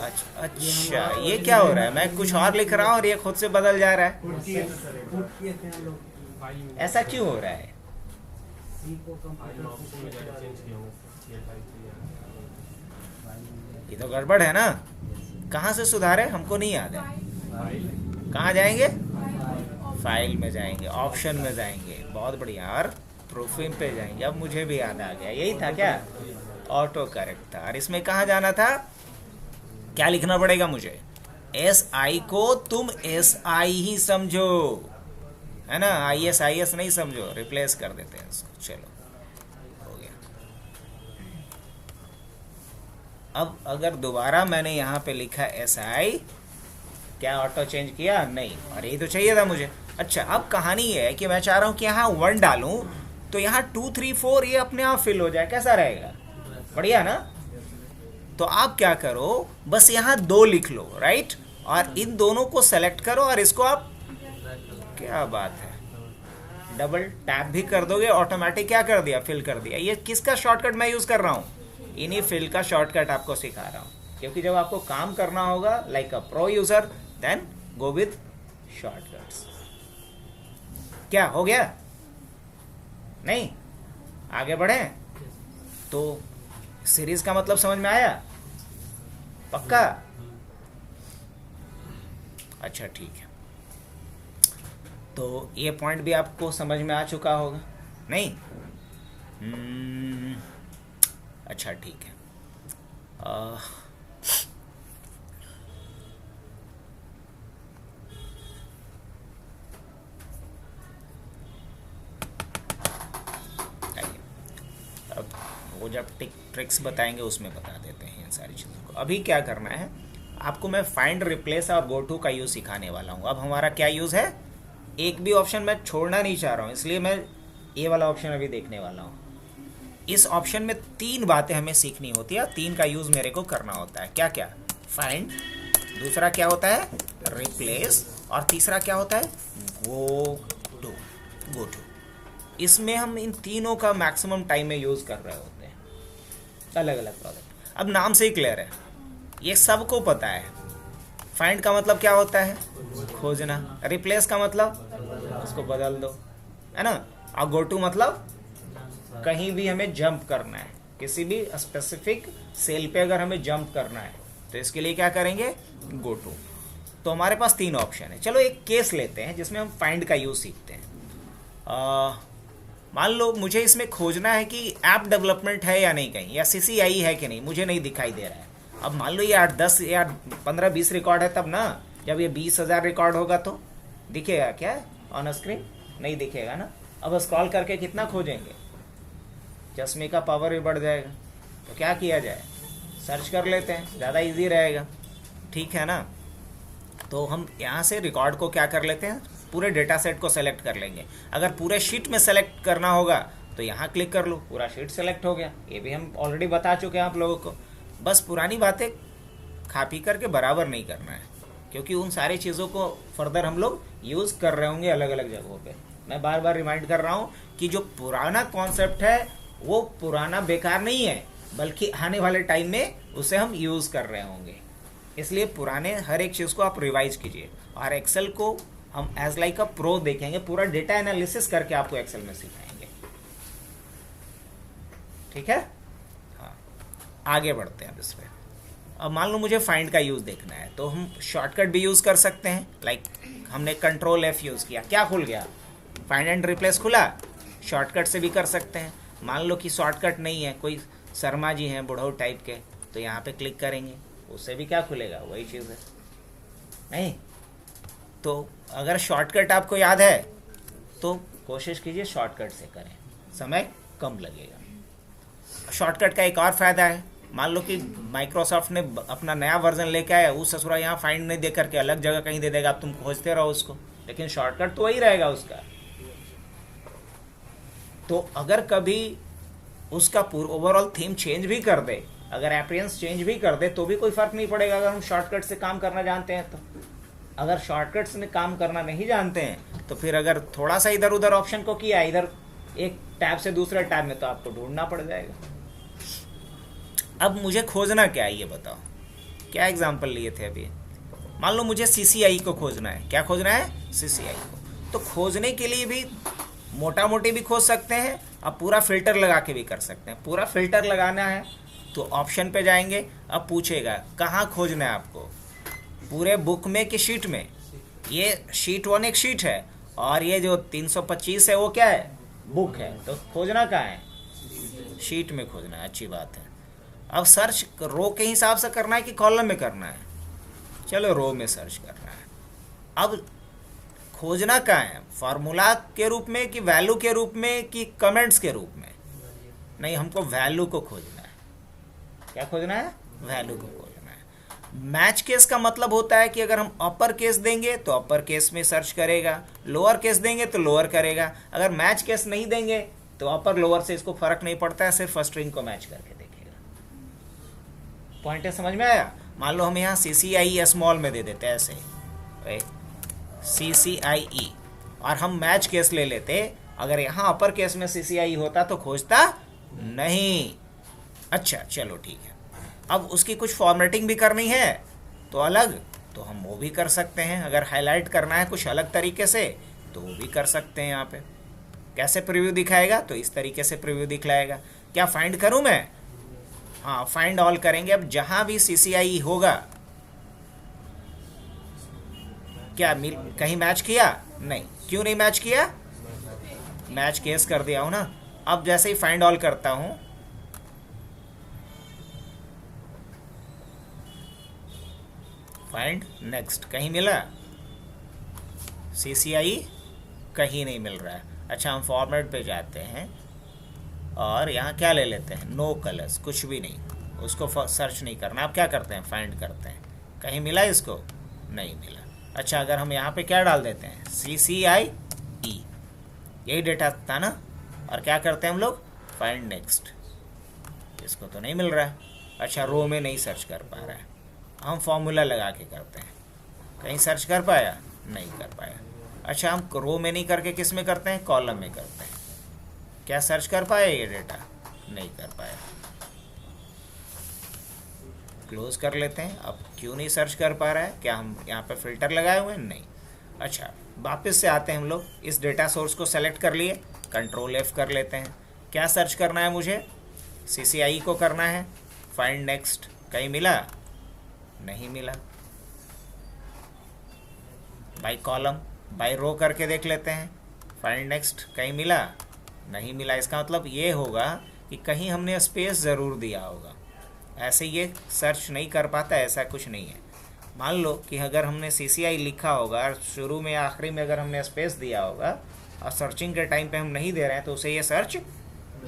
अच्छा, ये क्या हो रहा है, मैं कुछ और लिख रहा हूँ और ये खुद से बदल जा रहा है, ऐसा क्यों हो रहा है। ये तो गड़बड़ है ना, कहाँ से सुधारे, हमको नहीं याद है। कहाँ जाएंगे, फाइल में जाएंगे, ऑप्शन में जाएंगे, बहुत बढ़िया, और प्रूफिंग पे जाएंगे। अब मुझे भी याद आ गया, यही था क्या, ऑटो करेक्ट था। और इसमें कहाँ जाना था, क्या लिखना पड़ेगा मुझे, SI को तुम SI ही समझो, है ना, IS नहीं समझो, रिप्लेस कर देते हैं इसको। चलो हो गया। अब अगर दोबारा मैंने यहाँ पे लिखा SI, क्या ऑटो चेंज किया, नहीं, अरे ये तो चाहिए था मुझे। अच्छा, अब कहानी ये है कि मैं चाह रहा हूँ कि यहाँ 1 डालूं तो यहाँ 2 3 4 ये अपने आप फिल हो जाए, कैसा रहेगा, बढ़िया ना। तो आप क्या करो, बस यहाँ 2 लिख लो, राइट, और इन दोनों को सेलेक्ट करो और इसको आप, क्या बात है, डबल टैप भी कर दोगे, ऑटोमेटिक क्या कर दिया, फिल कर दिया। ये किसका शॉर्टकट मैं यूज कर रहा हूँ, इन्हीं फिल का शॉर्टकट आपको सिखा रहा हूँ, क्योंकि जब आपको काम करना होगा like a pro user, then go with shortcuts. क्या हो गया, नहीं, आगे बढ़े। तो सीरीज का मतलब समझ में आया, पक्का, अच्छा ठीक है। तो ये पॉइंट भी आपको समझ में आ चुका होगा, नहीं, अच्छा ठीक है। अब वो जब ट्रिक्स बताएंगे उसमें बता देते हैं इन सारी चीज़ों को। अभी क्या करना है, आपको मैं फाइंड, रिप्लेस और गो टू का यूज़ सिखाने वाला हूँ। अब हमारा क्या यूज़ है, एक भी ऑप्शन मैं छोड़ना नहीं चाह रहा हूँ, इसलिए मैं ये वाला ऑप्शन अभी देखने वाला हूँ। इस ऑप्शन में 3 बातें हमें सीखनी होती है, 3 का यूज़ मेरे को करना होता है। क्या क्या, फाइंड, दूसरा क्या होता है, रिप्लेस, और तीसरा क्या होता है, गो टू। इसमें हम इन तीनों का मैक्सिमम टाइम में यूज़ कर रहे होते हैं, अलग अलग प्रोडक्ट। अब नाम से ही क्लियर है, ये सबको पता है। फाइंड का मतलब क्या होता है, खोजना। रिप्लेस का मतलब उसको बदल दो, है ना। और गो टू मतलब कहीं भी हमें जंप करना है, किसी भी स्पेसिफिक सेल पे अगर हमें जंप करना है तो इसके लिए क्या करेंगे, गो टू। तो हमारे पास 3 ऑप्शन है। चलो एक केस लेते हैं जिसमें हम फाइंड का यूज़ सीखते हैं। मान लो मुझे इसमें खोजना है कि ऐप डेवलपमेंट है या नहीं कहीं, या CCI है कि नहीं, मुझे नहीं दिखाई दे रहा है। अब मान लो ये 8 10 या 15 20 रिकॉर्ड है, तब ना, जब ये 20,000 रिकॉर्ड होगा तो दिखेगा क्या ऑन स्क्रीन, नहीं दिखेगा ना। अब स्क्रॉल करके कितना खोजेंगे, चश्मे का पावर भी बढ़ जाएगा। तो क्या किया जाए, सर्च कर लेते हैं, ज़्यादा इजी रहेगा, ठीक है ना। तो हम यहाँ से रिकॉर्ड को क्या कर लेते हैं, पूरे डेटा सेट को सेलेक्ट कर लेंगे। अगर पूरे शीट में सेलेक्ट करना होगा तो यहाँ क्लिक कर लो, पूरा शीट सेलेक्ट हो गया। ये भी हम ऑलरेडी बता चुके हैं आप लोगों को। बस पुरानी बातें खा पी करके बराबर नहीं करना है, क्योंकि उन सारी चीज़ों को फर्दर हम लोग यूज़ कर रहे होंगे अलग अलग जगहों पे। मैं बार बार रिमाइंड कर रहा हूँ कि जो पुराना कॉन्सेप्ट है वो पुराना बेकार नहीं है, बल्कि आने वाले टाइम में उसे हम यूज़ कर रहे होंगे। इसलिए पुराने हर एक चीज़ को आप रिवाइज कीजिए। और एक्सेल को हम एज लाइक अ प्रो देखेंगे, पूरा डेटा एनालिसिस करके आपको एक्सेल में सिखाएंगे, ठीक है। हाँ, आगे बढ़ते हैं अब इस पर। अब मान लो मुझे फाइंड का यूज़ देखना है, तो हम शॉर्टकट भी यूज़ कर सकते हैं। लाइक हमने कंट्रोल F यूज़ किया, क्या खुल गया, फाइंड एंड रिप्लेस खुला। शॉर्टकट से भी कर सकते हैं। मान लो कि शॉर्टकट नहीं है, कोई शर्मा जी हैं बुढ़ऊ टाइप के, तो यहाँ पे क्लिक करेंगे, उससे भी क्या खुलेगा, वही चीज़ है। नहीं, तो अगर शॉर्टकट आपको याद है तो कोशिश कीजिए शॉर्टकट से करें, समय कम लगेगा। शॉर्टकट का एक और फ़ायदा है, मान लो कि माइक्रोसॉफ्ट ने अपना नया वर्जन लेके आया, उस ससुरा यहाँ फाइंड नहीं दे करके अलग जगह कहीं दे देगा, अब तुम खोजते रहो उसको, लेकिन शॉर्टकट तो वही रहेगा उसका। तो अगर कभी उसका ओवरऑल थीम चेंज भी कर दे, अगर अपीयरेंस चेंज भी कर दे, तो भी कोई फ़र्क नहीं पड़ेगा अगर हम शॉर्टकट से काम करना जानते हैं तो। अगर शॉर्टकट से काम करना नहीं जानते हैं तो फिर अगर थोड़ा सा इधर उधर ऑप्शन को किया, इधर एक टैब से दूसरे टैब में, तो आपको ढूंढना पड़ जाएगा। अब मुझे खोजना क्या है ये बताओ, क्या एग्जाम्पल लिए थे अभी। मान लो मुझे CCI को खोजना है, क्या खोजना है, CCI को। तो खोजने के लिए भी मोटा मोटी भी खोज सकते हैं, अब पूरा फिल्टर लगा के भी कर सकते हैं। पूरा फिल्टर लगाना है तो ऑप्शन पे जाएंगे, अब पूछेगा कहाँ खोजना है आपको, पूरे बुक में कि शीट में। ये शीट 1 एक शीट है और ये जो 325 है वो क्या है, बुक है। तो खोजना कहाँ है, शीट में खोजना है, अच्छी बात है। अब सर्च रो के हिसाब से करना है कि कॉलम में करना है, चलो रो में सर्च करना है। अब खोजना कहाँ है, फार्मूला के रूप में कि वैल्यू के रूप में कि कमेंट्स के रूप में, नहीं हमको वैल्यू को खोजना है। क्या खोजना है, वैल्यू को खोजना है। मैच केस का मतलब होता है कि अगर हम अपर केस देंगे तो अपर केस में सर्च करेगा, लोअर केस देंगे तो लोअर करेगा। अगर मैच केस नहीं देंगे तो अपर लोअर से इसको फर्क नहीं पड़ता है, सिर्फ स्ट्रिंग को मैच करके देखेगा। पॉइंट है, समझ में आया। मान लो हम यहाँ CCI स्मॉल में दे देते हैं ऐसे, CCIE, और हम मैच केस ले लेते, अगर यहाँ अपर केस में CCI होता तो खोजता नहीं। अच्छा चलो ठीक है। अब उसकी कुछ फॉर्मेटिंग भी करनी है तो अलग, तो हम वो भी कर सकते हैं। अगर हाईलाइट करना है कुछ अलग तरीके से तो वो भी कर सकते हैं। यहाँ पे कैसे प्रीव्यू दिखाएगा, तो इस तरीके से प्रीव्यू दिखलाएगा। क्या फाइंड करूँ मैं, हाँ फाइंड ऑल करेंगे। अब जहाँ भी CCI होगा, क्या कहीं मैच किया, नहीं, क्यों नहीं मैच किया, मैच केस कर दिया हूँ ना। अब जैसे ही फाइंड ऑल करता हूँ, फाइंड नेक्स्ट, कहीं मिला, CCI कहीं नहीं मिल रहा है। अच्छा हम फॉर्मेट पे जाते हैं और यहाँ क्या ले लेते हैं, नो कलर्स, कुछ भी नहीं, उसको सर्च नहीं करना। आप क्या करते हैं, फाइंड करते हैं, कहीं मिला इसको, नहीं मिला। अच्छा अगर हम यहाँ पे क्या डाल देते हैं, CCIE, यही डेटा था ना, और क्या करते हैं हम लोग, फाइंड नेक्स्ट, इसको तो नहीं मिल रहा है। अच्छा रो में नहीं सर्च कर पा रहा है, हम फॉर्मूला लगा के करते हैं, कहीं सर्च कर पाया, नहीं कर पाया। अच्छा हम रो में नहीं करके किस में करते हैं, कॉलम में करते हैं, क्या सर्च कर पाया ये डेटा, नहीं कर पाया, क्लोज कर लेते हैं। अब क्यों नहीं सर्च कर पा रहा है, क्या हम यहाँ पे फिल्टर लगाए हुए हैं, नहीं। अच्छा वापस से आते हैं हम लोग, इस डेटा सोर्स को सेलेक्ट कर लिए, कंट्रोल F कर लेते हैं। क्या सर्च करना है मुझे, CCI को करना है, फाइंड नेक्स्ट, कहीं मिला, नहीं मिला। बाय कॉलम बाय रो करके देख लेते हैं, फाइंड नेक्स्ट, कहीं मिला, नहीं मिला। इसका मतलब ये होगा कि कहीं हमने स्पेस ज़रूर दिया होगा, ऐसे ये सर्च नहीं कर पाता, ऐसा कुछ नहीं है। मान लो कि अगर हमने CCI लिखा होगा, शुरू में आखिरी में अगर हमने स्पेस दिया होगा और सर्चिंग के टाइम पे हम नहीं दे रहे हैं, तो उसे ये सर्च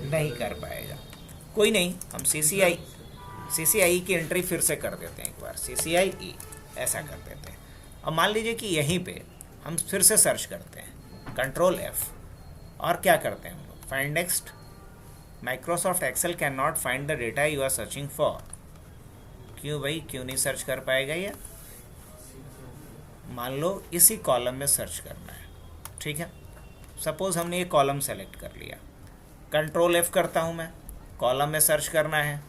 नहीं कर पाएगा। कोई नहीं, हम CCI की एंट्री फिर से कर देते हैं एक बार, CCIE ऐसा कर देते हैं। अब मान लीजिए कि यहीं पे हम फिर से सर्च करते हैं, कंट्रोल F, और क्या करते हैं हम लोग, find next. Microsoft Excel can not find the data you are searching for. क्यों भाई, क्यों नहीं सर्च कर पाएगा ये, मान लो इसी कॉलम में सर्च करना है, ठीक है। सपोज हमने ये कॉलम सेलेक्ट कर लिया, कंट्रोल F करता हूँ मैं, कॉलम में सर्च करना है,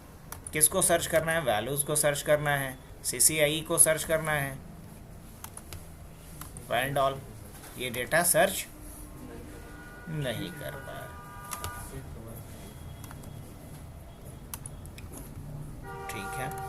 किसको सर्च करना है, वैल्यूज़ को सर्च करना है, CCI को सर्च करना है, फाइंड ऑल, ये डेटा सर्च नहीं कर पा रहा, ठीक है।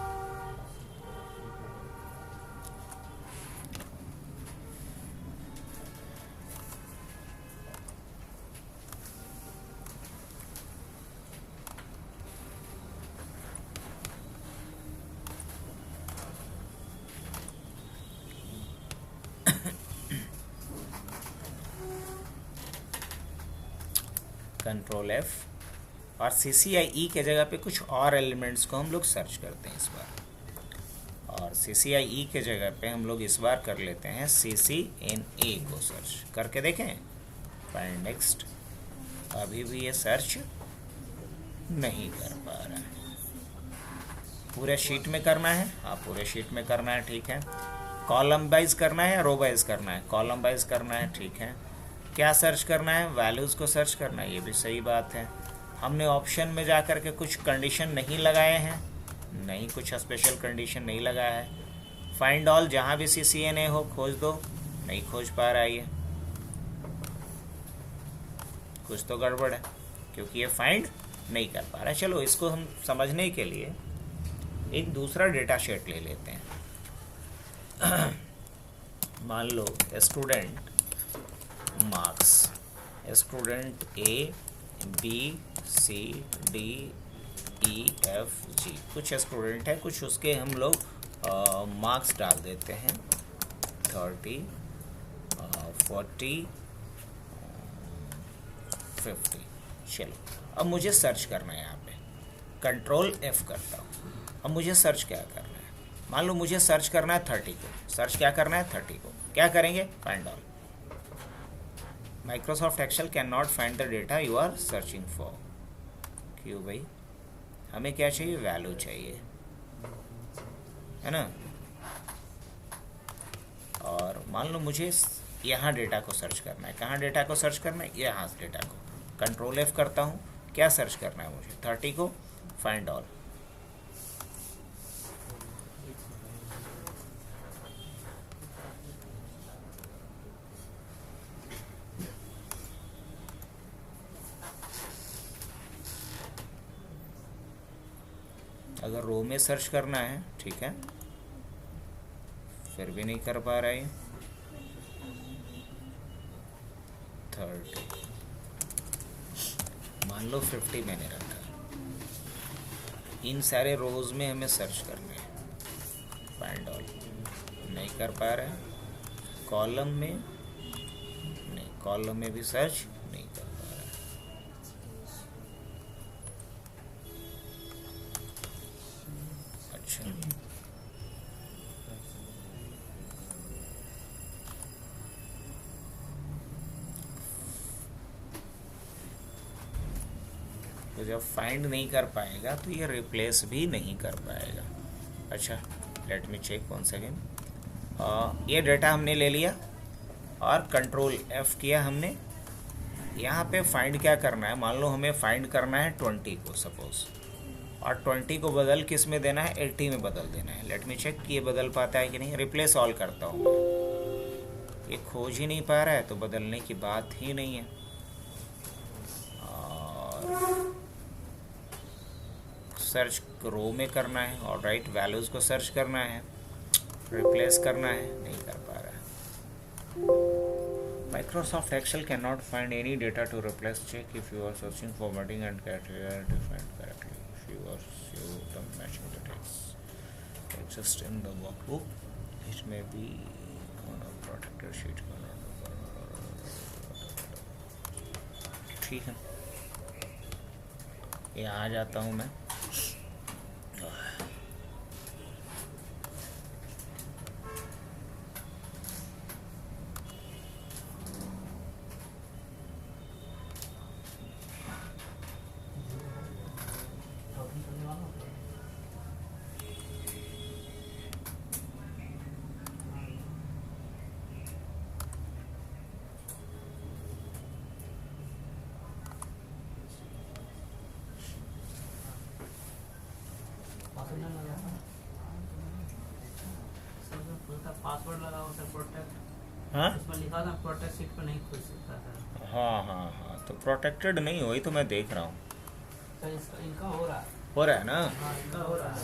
कंट्रोल F, और CCIE के जगह पे कुछ और एलिमेंट्स को हम लोग सर्च करते हैं इस बार, और CCIE के जगह पे हम लोग इस बार कर लेते हैं CCNA को सर्च करके देखें। फाइंड नेक्स्ट, अभी भी ये सर्च नहीं कर पा रहा है। पूरे शीट में करना है, हाँ पूरे शीट में करना है, ठीक है। कॉलम वाइज करना है या रो वाइज करना है? कॉलम वाइज करना है, ठीक है। क्या सर्च करना है? वैल्यूज़ को सर्च करना है, ये भी सही बात है। हमने ऑप्शन में जा कर के कुछ कंडीशन नहीं लगाए हैं, नहीं कुछ स्पेशल कंडीशन नहीं लगाया है। फाइंड ऑल, जहाँ भी CCNA हो खोज दो, नहीं खोज पा रहा है ये, कुछ तो गड़बड़ है क्योंकि ये फाइंड नहीं कर पा रहा है। चलो इसको हम समझने के लिए एक दूसरा डेटा सेट ले लेते हैं। मान लो स्टूडेंट मार्क्स, स्टूडेंट ABCDEFG, कुछ स्टूडेंट है, कुछ उसके हम लोग मार्क्स डाल देते हैं 30, 40, 50। चलो अब मुझे सर्च करना है, यहाँ पे कंट्रोल F करता हूँ। अब मुझे सर्च क्या करना है? मान लो मुझे सर्च करना है 30 को। सर्च क्या करना है? 30 को। क्या करेंगे? Find all. Microsoft Excel can not find the data you are searching for. क्यों भाई? हमें क्या चाहिए? वैल्यू चाहिए, है ना। और मान लो मुझे यहाँ डेटा को सर्च करना है। कहाँ डेटा को सर्च करना है? यहाँ डेटा को। कंट्रोल F करता हूँ। क्या सर्च करना है मुझे? 30 को। Find all. अगर रो में सर्च करना है, ठीक है, फिर भी नहीं कर पा रहा है। 30, मान लो 50 मैंने रखा। इन सारे रोज में हमें सर्च करना है। फाइंड ऑल, नहीं कर पा रहा है। कॉलम में नहीं, कॉलम में भी सर्च नहीं कर पा रहा है। अच्छा, तो जब फाइंड नहीं कर पाएगा तो ये रिप्लेस भी नहीं कर पाएगा। अच्छा, let me check one second. ये डेटा हमने ले लिया और कंट्रोल F किया हमने। यहाँ पे फाइंड क्या करना है? मान लो हमें फाइंड करना है 20 को सपोज, और 20 को बदल किस में देना है? 80 में बदल देना है। लेट मी चेक कि ये बदल पाता है कि नहीं। रिप्लेस ऑल करता हूँ मैं। ये खोज ही नहीं पा रहा है तो बदलने की बात ही नहीं है। और सर्च रो में करना है, और राइट वैल्यूज़ को सर्च करना है, रिप्लेस करना है, नहीं कर पा रहा है। Microsoft Excel cannot find any data to replace. Check if you are searching formatting and criteria defined correctly. If you are sure the matching details exist in the workbook, it may be on a protected sheet. ठीक है, यहाँ आ जाता हूँ मैं। Password लगा होता protect, हाँ उसमें लिखा था प्रोटेक्ट सीट पर नहीं खुल सकता था। हाँ हाँ हाँ, तो प्रोटेक्टेड नहीं हुई तो मैं देख रहा हूँ। तो इनका हो रहा है। हो रहा है ना? हाँ, इनका हो रहा है।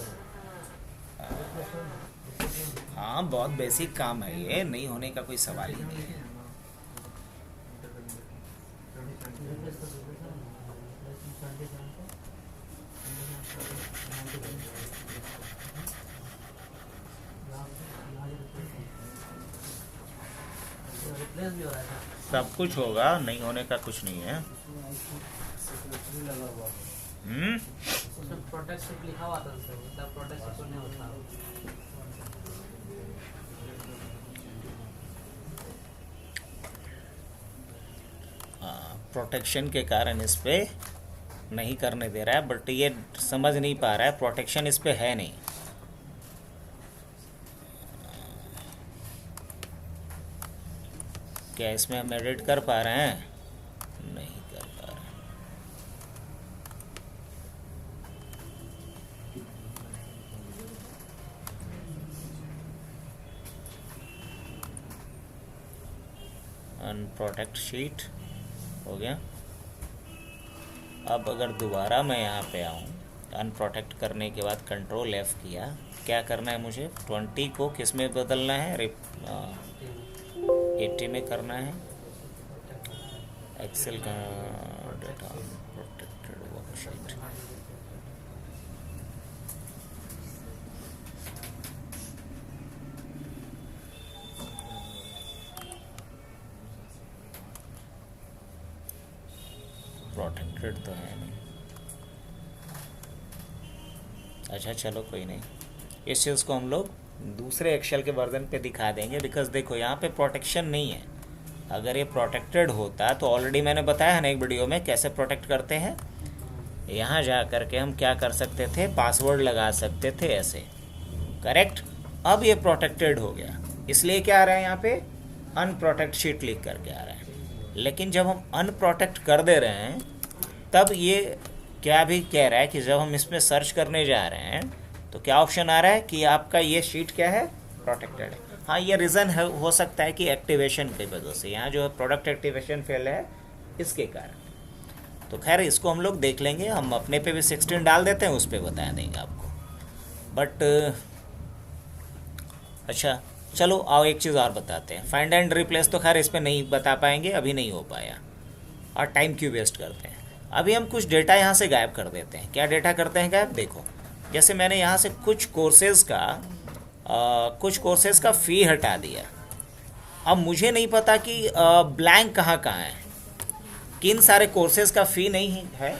हाँ, बहुत बेसिक काम है ये, नहीं होने का कोई सवाल ही नहीं है। रिप्लेस भी हो रहा है। सब कुछ होगा, नहीं होने का कुछ नहीं है। उसमें प्रोटेक्ट शीट लिखा हुआ था सर, मतलब प्रोटेक्ट शीट नहीं होता। प्रोटेक्शन के कारण इस पे नहीं करने दे रहा है, बट ये समझ नहीं पा रहा है प्रोटेक्शन इस पे है नहीं। क्या इसमें हम एडिट कर पा रहे हैं? नहीं कर पा रहे। अनप्रोटेक्ट शीट हो गया। अब अगर दोबारा मैं यहाँ पे आऊँ, अनप्रोटेक्ट करने के बाद कंट्रोल F किया, क्या करना है मुझे? 20 को किस में बदलना है? 80 में करना है। एक्सेल का डेटा प्रोटेक्टेड वर्कशीट। प्रोटेक्टेड तो है नहीं। अच्छा चलो कोई नहीं, इस चीज़ को हम लोग दूसरे एक्सेल के वर्जन पे दिखा देंगे, बिकॉज देखो यहाँ पे प्रोटेक्शन नहीं है। अगर ये प्रोटेक्टेड होता तो ऑलरेडी मैंने बताया है ना एक वीडियो में कैसे प्रोटेक्ट करते हैं। यहाँ जा करके हम क्या कर सकते थे? पासवर्ड लगा सकते थे ऐसे, करेक्ट। अब ये प्रोटेक्टेड हो गया, इसलिए क्या आ रहा है यहाँ पे? अनप्रोटेक्ट शीट लिख करके आ रहा है। लेकिन जब हम अनप्रोटेक्ट कर दे रहे हैं तब ये क्या भी कह रहा है कि जब हम इसमें सर्च करने जा रहे हैं तो क्या ऑप्शन आ रहा है कि आपका ये शीट क्या है? प्रोटेक्टेड है। हाँ, ये रीज़न हो सकता है कि एक्टिवेशन की वजह से, यहाँ जो प्रोडक्ट एक्टिवेशन फेल है इसके कारण। तो खैर इसको हम लोग देख लेंगे, हम अपने पे भी 16 डाल देते हैं, उस पर बता देंगे आपको। बट अच्छा चलो आओ एक चीज़ और बताते हैं। फाइंड एंड रिप्लेस तो खैर इस पर नहीं बता पाएंगे, अभी नहीं हो पाया, और टाइम क्यों वेस्ट करते हैं। अभी हम कुछ डेटा यहाँ से गायब कर देते हैं। क्या डेटा करते हैं गायब? देखो, जैसे मैंने यहाँ से कुछ कोर्सेज़ का फ़ी हटा दिया। अब मुझे नहीं पता कि ब्लैंक कहाँ कहाँ है, किन सारे कोर्सेज़ का फ़ी नहीं है,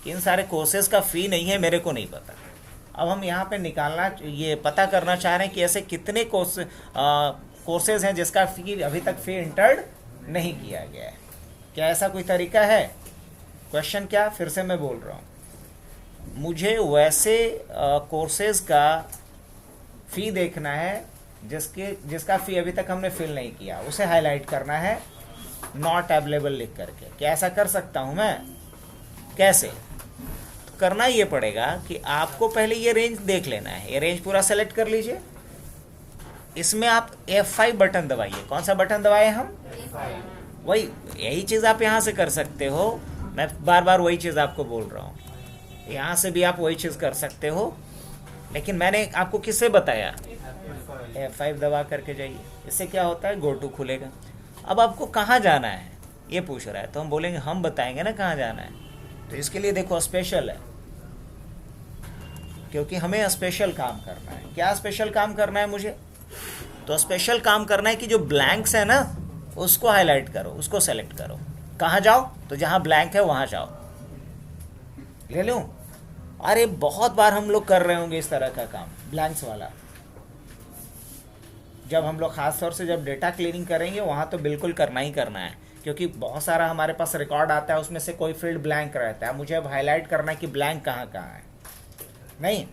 किन सारे कोर्सेज़ का फ़ी नहीं है, मेरे को नहीं पता। अब हम यहाँ पे निकालना, ये पता करना चाह रहे हैं कि ऐसे कितने कोर्सेज़ हैं जिसका फ़ी अभी तक फ़ी इंटर्ड नहीं किया गया है। क्या ऐसा कोई तरीका है? क्वेश्चन क्या, फिर से मैं बोल रहा हूँ, मुझे वैसे कोर्सेज़ का फ़ी देखना है जिसका फ़ी अभी तक हमने फिल नहीं किया, उसे हाईलाइट करना है नॉट अवेलेबल लिख करके। क्या ऐसा कर सकता हूँ मैं? कैसे? तो करना ये पड़ेगा कि आपको पहले ये रेंज देख लेना है। ये रेंज पूरा सेलेक्ट कर लीजिए, इसमें आप F5 बटन दबाइए। कौन सा बटन दबाए हम? वही, यही चीज़ आप यहाँ से कर सकते हो। मैं बार बार वही चीज़ आपको बोल रहा हूँ, यहाँ से भी आप वही चीज़ कर सकते हो, लेकिन मैंने आपको किससे बताया? F5 दबा करके जाइए। इससे क्या होता है? गो टू खुलेगा। अब आपको कहाँ जाना है ये पूछ रहा है, तो हम बोलेंगे हम बताएंगे ना कहाँ जाना है। तो इसके लिए देखो स्पेशल है, क्योंकि हमें स्पेशल काम करना है। क्या स्पेशल काम करना है मुझे? तो स्पेशल काम करना है कि जो ब्लैंक्स है ना उसको हाईलाइट करो, उसको सेलेक्ट करो। कहाँ जाओ? तो जहाँ ब्लैंक है वहाँ जाओ। ले लूँ? अरे बहुत बार हम लोग कर रहे होंगे इस तरह का काम, ब्लैंक्स वाला। जब हम लोग ख़ास तौर से जब डेटा क्लीनिंग करेंगे वहाँ तो बिल्कुल करना ही करना है, क्योंकि बहुत सारा हमारे पास रिकॉर्ड आता है, उसमें से कोई फील्ड ब्लैंक रहता है। मुझे अब हाईलाइट करना है कि ब्लैंक कहाँ कहाँ है। नहीं,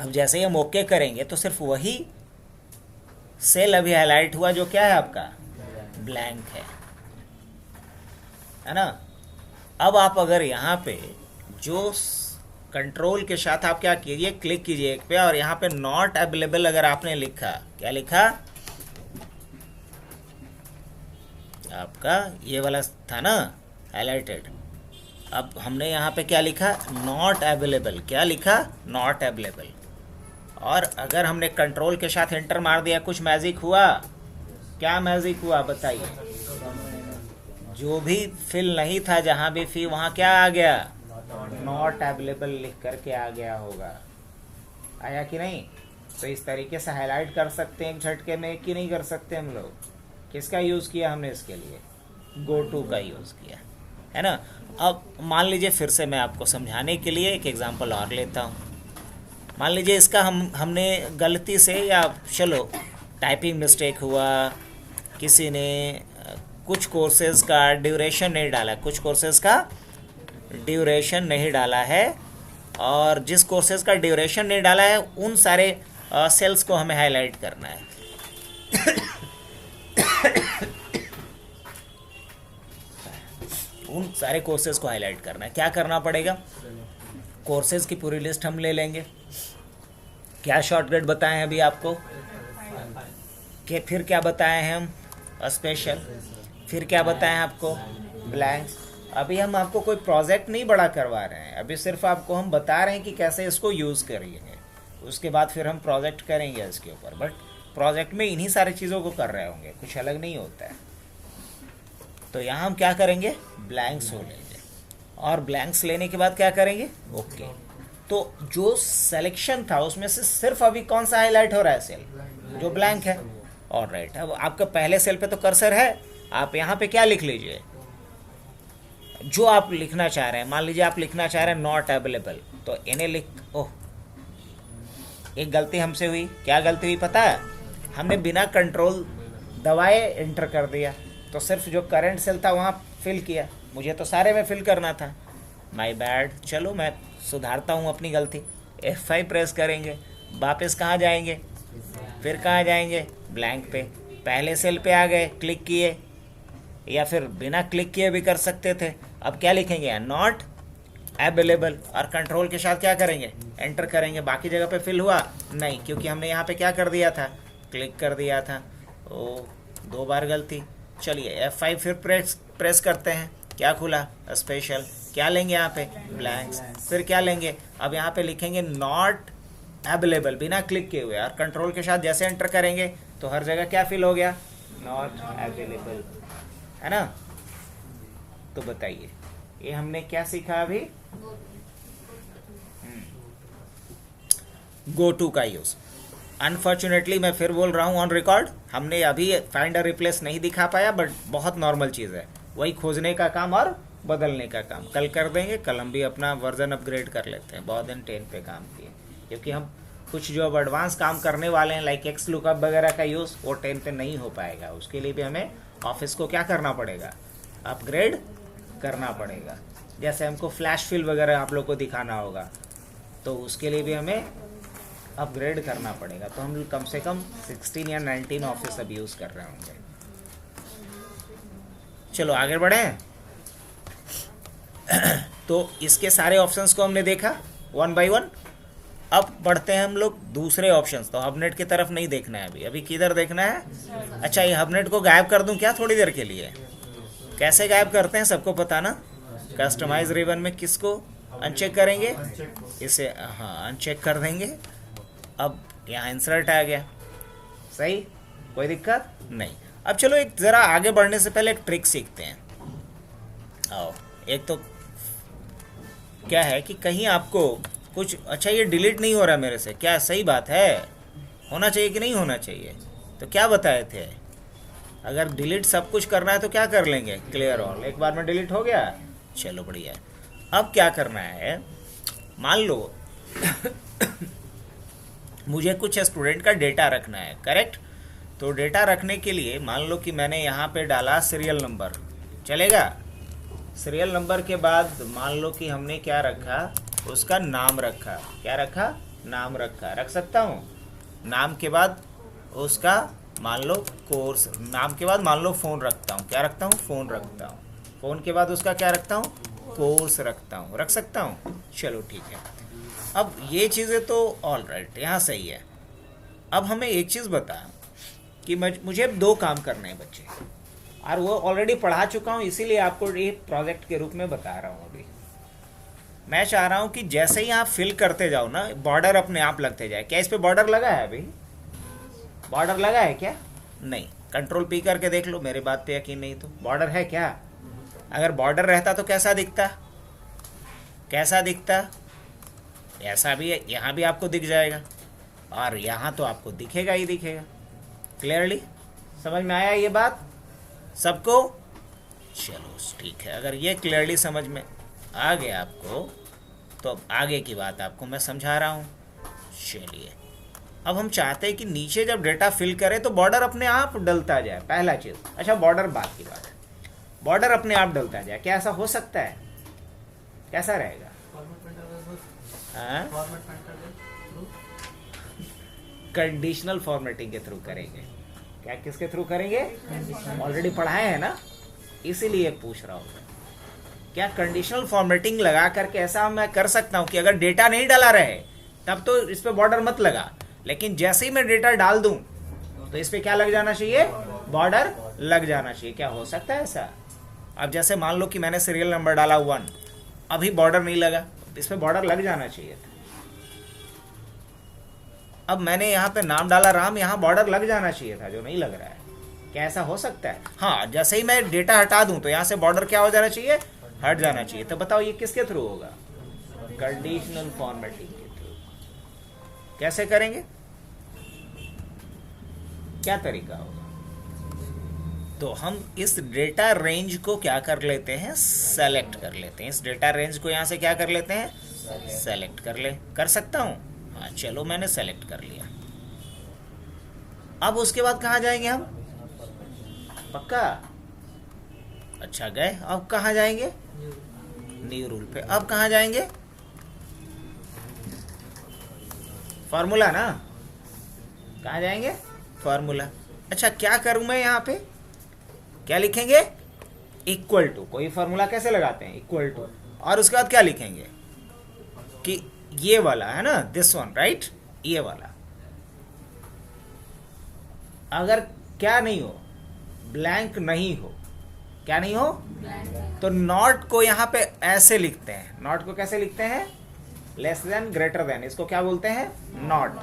अब जैसे ही हम ओके करेंगे तो सिर्फ वही सेल अभी हाईलाइट हुआ जो क्या है आपका? ब्लैंक है ना। अब आप अगर यहाँ पे जो कंट्रोल के साथ आप क्या कीजिए, क्लिक कीजिए एक पे, और यहाँ पे नॉट अवेलेबल अगर आपने लिखा, क्या लिखा आपका? ये वाला था ना हाईलाइटेड। अब हमने यहाँ पे क्या लिखा? Not available. क्या लिखा? Not available. और अगर हमने कंट्रोल के साथ एंटर मार दिया, कुछ मैजिक हुआ? क्या मैजिक हुआ बताइए? जो भी फिल नहीं था, जहाँ भी फी, वहाँ क्या आ गया? नॉट अवेलेबल लिख करके आ गया होगा। आया कि नहीं? तो इस तरीके से हाईलाइट कर सकते हैं एक झटके में, कि नहीं कर सकते हम लोग? किसका यूज़ किया हमने इसके लिए? गो टू का यूज़ किया। है ना। अब मान लीजिए फिर से मैं आपको समझाने के लिए एक एग्जांपल और लेता हूँ। मान लीजिए इसका हमने गलती से, या चलो टाइपिंग मिस्टेक हुआ, किसी ने कुछ कोर्सेज का ड्यूरेशन नहीं डाला, कुछ कोर्सेज का ड्यूरेशन नहीं डाला है, और जिस कोर्सेज का ड्यूरेशन नहीं डाला है उन सारे सेल्स को हमें हाईलाइट करना है। उन सारे कोर्सेज को हाईलाइट करना है। क्या करना पड़ेगा? कोर्सेज की पूरी लिस्ट हम ले लेंगे। क्या शॉर्टकट बताए हैं अभी आपको? कि फिर क्या बताए हैं हम? स्पेशल। फिर क्या बताए हैं आपको? ब्लैंक्स। अभी हम आपको कोई प्रोजेक्ट नहीं बड़ा करवा रहे हैं, अभी सिर्फ आपको हम बता रहे हैं कि कैसे इसको यूज़ करिए। उसके बाद फिर हम प्रोजेक्ट करेंगे इसके ऊपर, बट प्रोजेक्ट में इन्हीं सारी चीज़ों को कर रहे होंगे, कुछ अलग नहीं होता है। तो यहाँ हम क्या करेंगे? ब्लैंक्स हो लेंगे, और ब्लैंक्स लेने के बाद क्या करेंगे? ओके। तो जो सिलेक्शन था उसमें से सिर्फ अभी कौन सा हाईलाइट हो रहा है? सेल जो ब्लैंक है। ऑलराइट, अब आपका पहले सेल पे तो कर्सर है, आप यहाँ पे क्या लिख लीजिए जो आप लिखना चाह रहे हैं। मान लीजिए आप लिखना चाह रहे हैं नॉट अवेलेबल, तो इन्हें लिख, ओह एक गलती हमसे हुई। क्या गलती हुई पता है? हमने बिना कंट्रोल दबाए एंटर कर दिया, तो सिर्फ जो करंट सेल था वहाँ फिल किया, मुझे तो सारे में फिल करना था। My bad. चलो मैं सुधारता हूँ अपनी गलती। F5 प्रेस करेंगे, वापस कहाँ जाएंगे? फिर कहाँ जाएंगे? ब्लैंक पे। पहले सेल पे आ गए, क्लिक किए, या फिर बिना क्लिक किए भी कर सकते थे। अब क्या लिखेंगे? नॉट अवेलेबल, और कंट्रोल के साथ क्या करेंगे? एंटर करेंगे। बाकी जगह पे फिल हुआ नहीं, क्योंकि हमने यहाँ पे क्या कर दिया था? क्लिक कर दिया था। ओ, 2 बार गलती। चलिए F5 फिर प्रेस करते हैं। क्या खुला? स्पेशल। क्या लेंगे यहाँ पे? ब्लैंक्स। फिर क्या लेंगे? अब यहाँ पे लिखेंगे नॉट अवेलेबल बिना क्लिक किए हुए, और कंट्रोल के साथ जैसे एंटर करेंगे तो हर जगह क्या फिल हो गया? नॉट अवेलेबल, है ना। तो बताइए ये हमने क्या सीखा अभी? गो टू का यूज। अनफॉर्चुनेटली मैं फिर बोल रहा हूँ ऑन रिकॉर्ड, हमने अभी फाइंड और रिप्लेस नहीं दिखा पाया, बट बहुत नॉर्मल चीज़ है। वही खोजने का काम और बदलने का काम कल कर देंगे। कल हम भी अपना वर्जन अपग्रेड कर लेते हैं। बहुत दिन 10 पे काम किए, क्योंकि हम कुछ जो अब एडवांस काम करने वाले हैं लाइक एक्स लुकअप वगैरह का यूज़ वो 10 पे नहीं हो पाएगा। उसके लिए भी हमें ऑफिस को क्या करना पड़ेगा? अपग्रेड करना पड़ेगा। जैसे हमको फ्लैश फिल वगैरह आप लोग को दिखाना होगा, तो उसके लिए भी हमें अपग्रेड करना पड़ेगा। तो हम कम से कम 16 या 19 ऑफिस अब यूज़ कर रहे होंगे। चलो आगे बढ़ें। तो इसके सारे ऑप्शंस को हमने देखा 1 बाय 1। अब बढ़ते हैं हम लोग दूसरे ऑप्शंस। तो हबनेट की तरफ नहीं देखना है अभी। अभी किधर देखना है? अच्छा, ये हबनेट को गायब कर दूं क्या थोड़ी देर के लिए? कैसे गायब करते हैं सबको पता ना? कस्टमाइज रिबन में किसको अनचेक करेंगे? इसे, हाँ, अनचेक कर देंगे। अब यहाँ इंसर्ट आ गया, सही, कोई दिक्कत नहीं। अब चलो एक ज़रा आगे बढ़ने से पहले एक ट्रिक सीखते हैं। आओ, एक तो क्या है कि कहीं आपको कुछ, अच्छा ये डिलीट नहीं हो रहा मेरे से, क्या सही बात है? होना चाहिए कि नहीं होना चाहिए? तो क्या बताए थे? अगर डिलीट सब कुछ करना है तो क्या कर लेंगे? Clear all. एक बार में डिलीट हो गया, चलो बढ़िया। अब क्या करना है? मान लो मुझे कुछ स्टूडेंट का डेटा रखना है, करेक्ट? तो डेटा रखने के लिए मान लो कि मैंने यहाँ पे डाला सीरियल नंबर, चलेगा? सीरियल नंबर के बाद मान लो कि हमने क्या रखा? उसका नाम रखा। क्या रखा? नाम रखा। रख सकता हूँ। नाम के बाद उसका मान लो कोर्स, नाम के बाद मान लो फ़ोन रखता हूँ। क्या रखता हूँ? फ़ोन रखता हूँ। फ़ोन के बाद उसका क्या रखता हूँ? कोर्स रखता हूँ। रख सकता हूँ, चलो ठीक है। अब ये चीज़ें तो ऑल राइट, यहाँ सही है। अब हमें एक चीज़ बता कि मुझे 2 काम करने हैं बच्चे, और वो ऑलरेडी पढ़ा चुका हूँ, इसीलिए आपको ये प्रोजेक्ट के रूप में बता रहा हूँ। अभी मैं चाह रहा हूँ कि जैसे ही आप फिल करते जाओ ना, बॉर्डर अपने आप लगते जाए। क्या इस पे बॉर्डर लगा है? अभी बॉर्डर लगा है क्या? नहीं। कंट्रोल P करके देख लो, मेरी बात पे यकीन नहीं तो बॉर्डर है क्या? अगर बॉर्डर रहता तो कैसा दिखता? कैसा दिखता? ऐसा भी है, यहाँ भी आपको दिख जाएगा, और यहाँ तो आपको दिखेगा ही दिखेगा। क्लियरली समझ में आया ये बात सबको? चलो ठीक है, अगर ये क्लियरली समझ में आ गया आपको तो अब आगे की बात आपको मैं समझा रहा हूँ। चलिए, अब हम चाहते हैं कि नीचे जब डेटा फिल करें तो बॉर्डर अपने आप डलता जाए, पहला चीज़। अच्छा, बॉर्डर बात की बात है, बॉर्डर अपने आप डलता जाए, क्या ऐसा हो सकता है? कैसा रहेगा? कंडीशनल फॉर्मेटिंग के थ्रू करेंगे। क्या किसके थ्रू करेंगे? ऑलरेडी पढ़ाए हैं ना, इसीलिए पूछ रहा हूँ। क्या कंडीशनल फॉर्मेटिंग लगा करके ऐसा मैं कर सकता हूँ कि अगर डेटा नहीं डाला रहे तब तो इस पे बॉर्डर मत लगा, लेकिन जैसे ही मैं डेटा डाल दूं तो इस पे क्या लग जाना चाहिए? बॉर्डर लग जाना चाहिए। क्या हो सकता है ऐसा? अब जैसे मान लो कि मैंने सीरियल नंबर डाला 1, अभी बॉर्डर नहीं लगा, इस पे बॉर्डर लग जाना चाहिए था। अब मैंने यहाँ पे नाम डाला राम, यहाँ बॉर्डर लग जाना चाहिए था, जो नहीं लग रहा है। क्या ऐसा हो सकता है? हाँ, जैसे ही मैं डेटा हटा दूं तो यहाँ से बॉर्डर क्या हो जाना चाहिए? हट जाना चाहिए। तो बताओ ये किसके थ्रू होगा? कंडीशनल फॉर्मेटिंग के थ्रू। कैसे करेंगे? क्या तरीका होगा? तो हम इस डेटा रेंज को क्या कर लेते हैं? सेलेक्ट कर लेते हैं। इस डेटा रेंज को यहाँ से क्या कर लेते हैं? सेलेक्ट कर सकता हूँ। हाँ चलो, मैंने सेलेक्ट कर लिया। अब उसके बाद कहाँ जाएंगे हम? पक्का? अच्छा गए। अब कहाँ जाएंगे? न्यू रूल पे। अब कहाँ जाएंगे? फॉर्मूला ना, कहाँ जाएंगे? फॉर्मूला। अच्छा, क्या करूं मैं यहाँ पे? क्या लिखेंगे? Equal to. कोई फॉर्मूला कैसे लगाते हैं? Equal to. और उसके बाद क्या लिखेंगे? कि ये वाला है ना, दिस वन, राइट? ये वाला। अगर क्या नहीं हो, ब्लैंक नहीं हो, क्या नहीं हो, तो नॉट को यहां पे ऐसे लिखते हैं। नॉट को कैसे लिखते हैं? Less than, greater than. इसको क्या बोलते हैं? नॉट,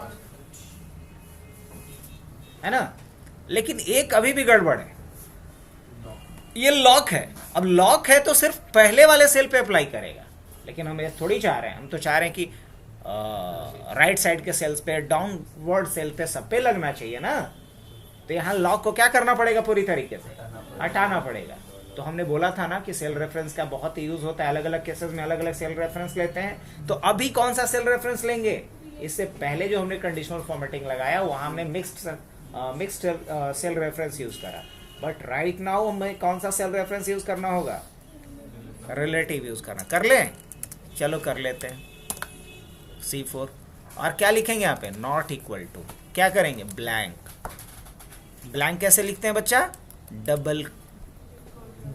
है ना? लेकिन एक अभी भी गड़बड़ है, ये लॉक है। अब लॉक है तो सिर्फ पहले वाले सेल पे अप्लाई करेगा, लेकिन हम ये थोड़ी चाह रहे हैं। हम तो चाह रहे हैं कि राइट साइड के सेल्स पे, डाउनवर्ड सेल पे, सब पे लगना चाहिए ना। तो यहाँ लॉक को क्या करना पड़ेगा? पूरी तरीके से हटाना पड़ेगा। तो हमने बोला था ना कि सेल रेफरेंस का बहुत ही यूज होता है, अलग अलग केसेस में अलग अलग सेल रेफरेंस लेते हैं। तो अभी कौन सा सेल रेफरेंस लेंगे? इससे पहले जो हमने कंडीशनल फॉर्मेटिंग लगाया वहां हमने मिक्स्ड सेल रेफरेंस यूज करा। बट राइट नाउ हमें कौन सा सेल रेफरेंस यूज करना होगा? रिलेटिव यूज करना। कर लें? चलो कर लेते हैं। C4। और क्या लिखेंगे यहाँ पे? Not equal to. क्या करेंगे? ब्लैंक। ब्लैंक कैसे लिखते हैं बच्चा?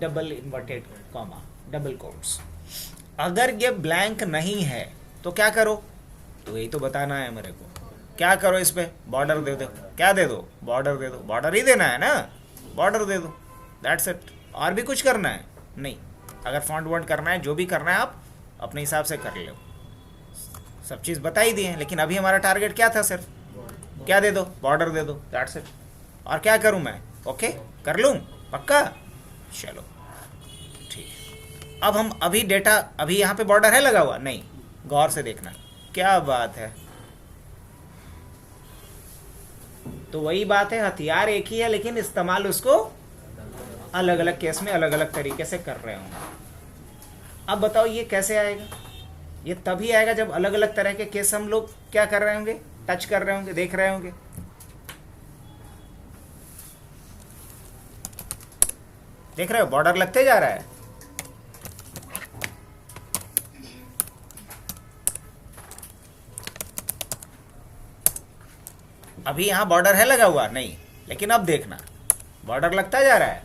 Double inverted comma, double quotes. अगर ये ब्लैंक नहीं है तो क्या करो? तो यही तो बताना है मेरे को। क्या करो? इस पे बॉर्डर दे दो। क्या दे दो? बॉर्डर दे दो। बॉर्डर ही देना है ना, बॉर्डर दे दो। That's it. और भी कुछ करना है? नहीं। अगर फॉन्ट वॉन्ट करना है, जो भी करना है आप अपने हिसाब से कर लो। सब चीज़ बता ही दी है, लेकिन अभी हमारा टारगेट क्या था? सिर्फ क्या दे दो? बॉर्डर दे दो। That's it. और क्या करूं मैं? ओके, कर लूं? पक्का? चलो ठीक। अब हम अभी डेटा, अभी यहाँ पे बॉर्डर है लगा हुआ? नहीं। गौर से देखना, क्या बात है। तो वही बात है, हथियार एक ही है, लेकिन इस्तेमाल उसको अलग अलग केस में अलग अलग तरीके से कर रहे होंगे। अब बताओ ये कैसे आएगा? ये तभी आएगा जब अलग अलग तरह के केस हम लोग क्या कर रहे होंगे? टच कर रहे होंगे, देख रहे होंगे। देख रहे हो? बॉर्डर लगते जा रहा है। अभी यहां बॉर्डर है लगा हुआ? नहीं। लेकिन अब देखना, बॉर्डर लगता जा रहा है।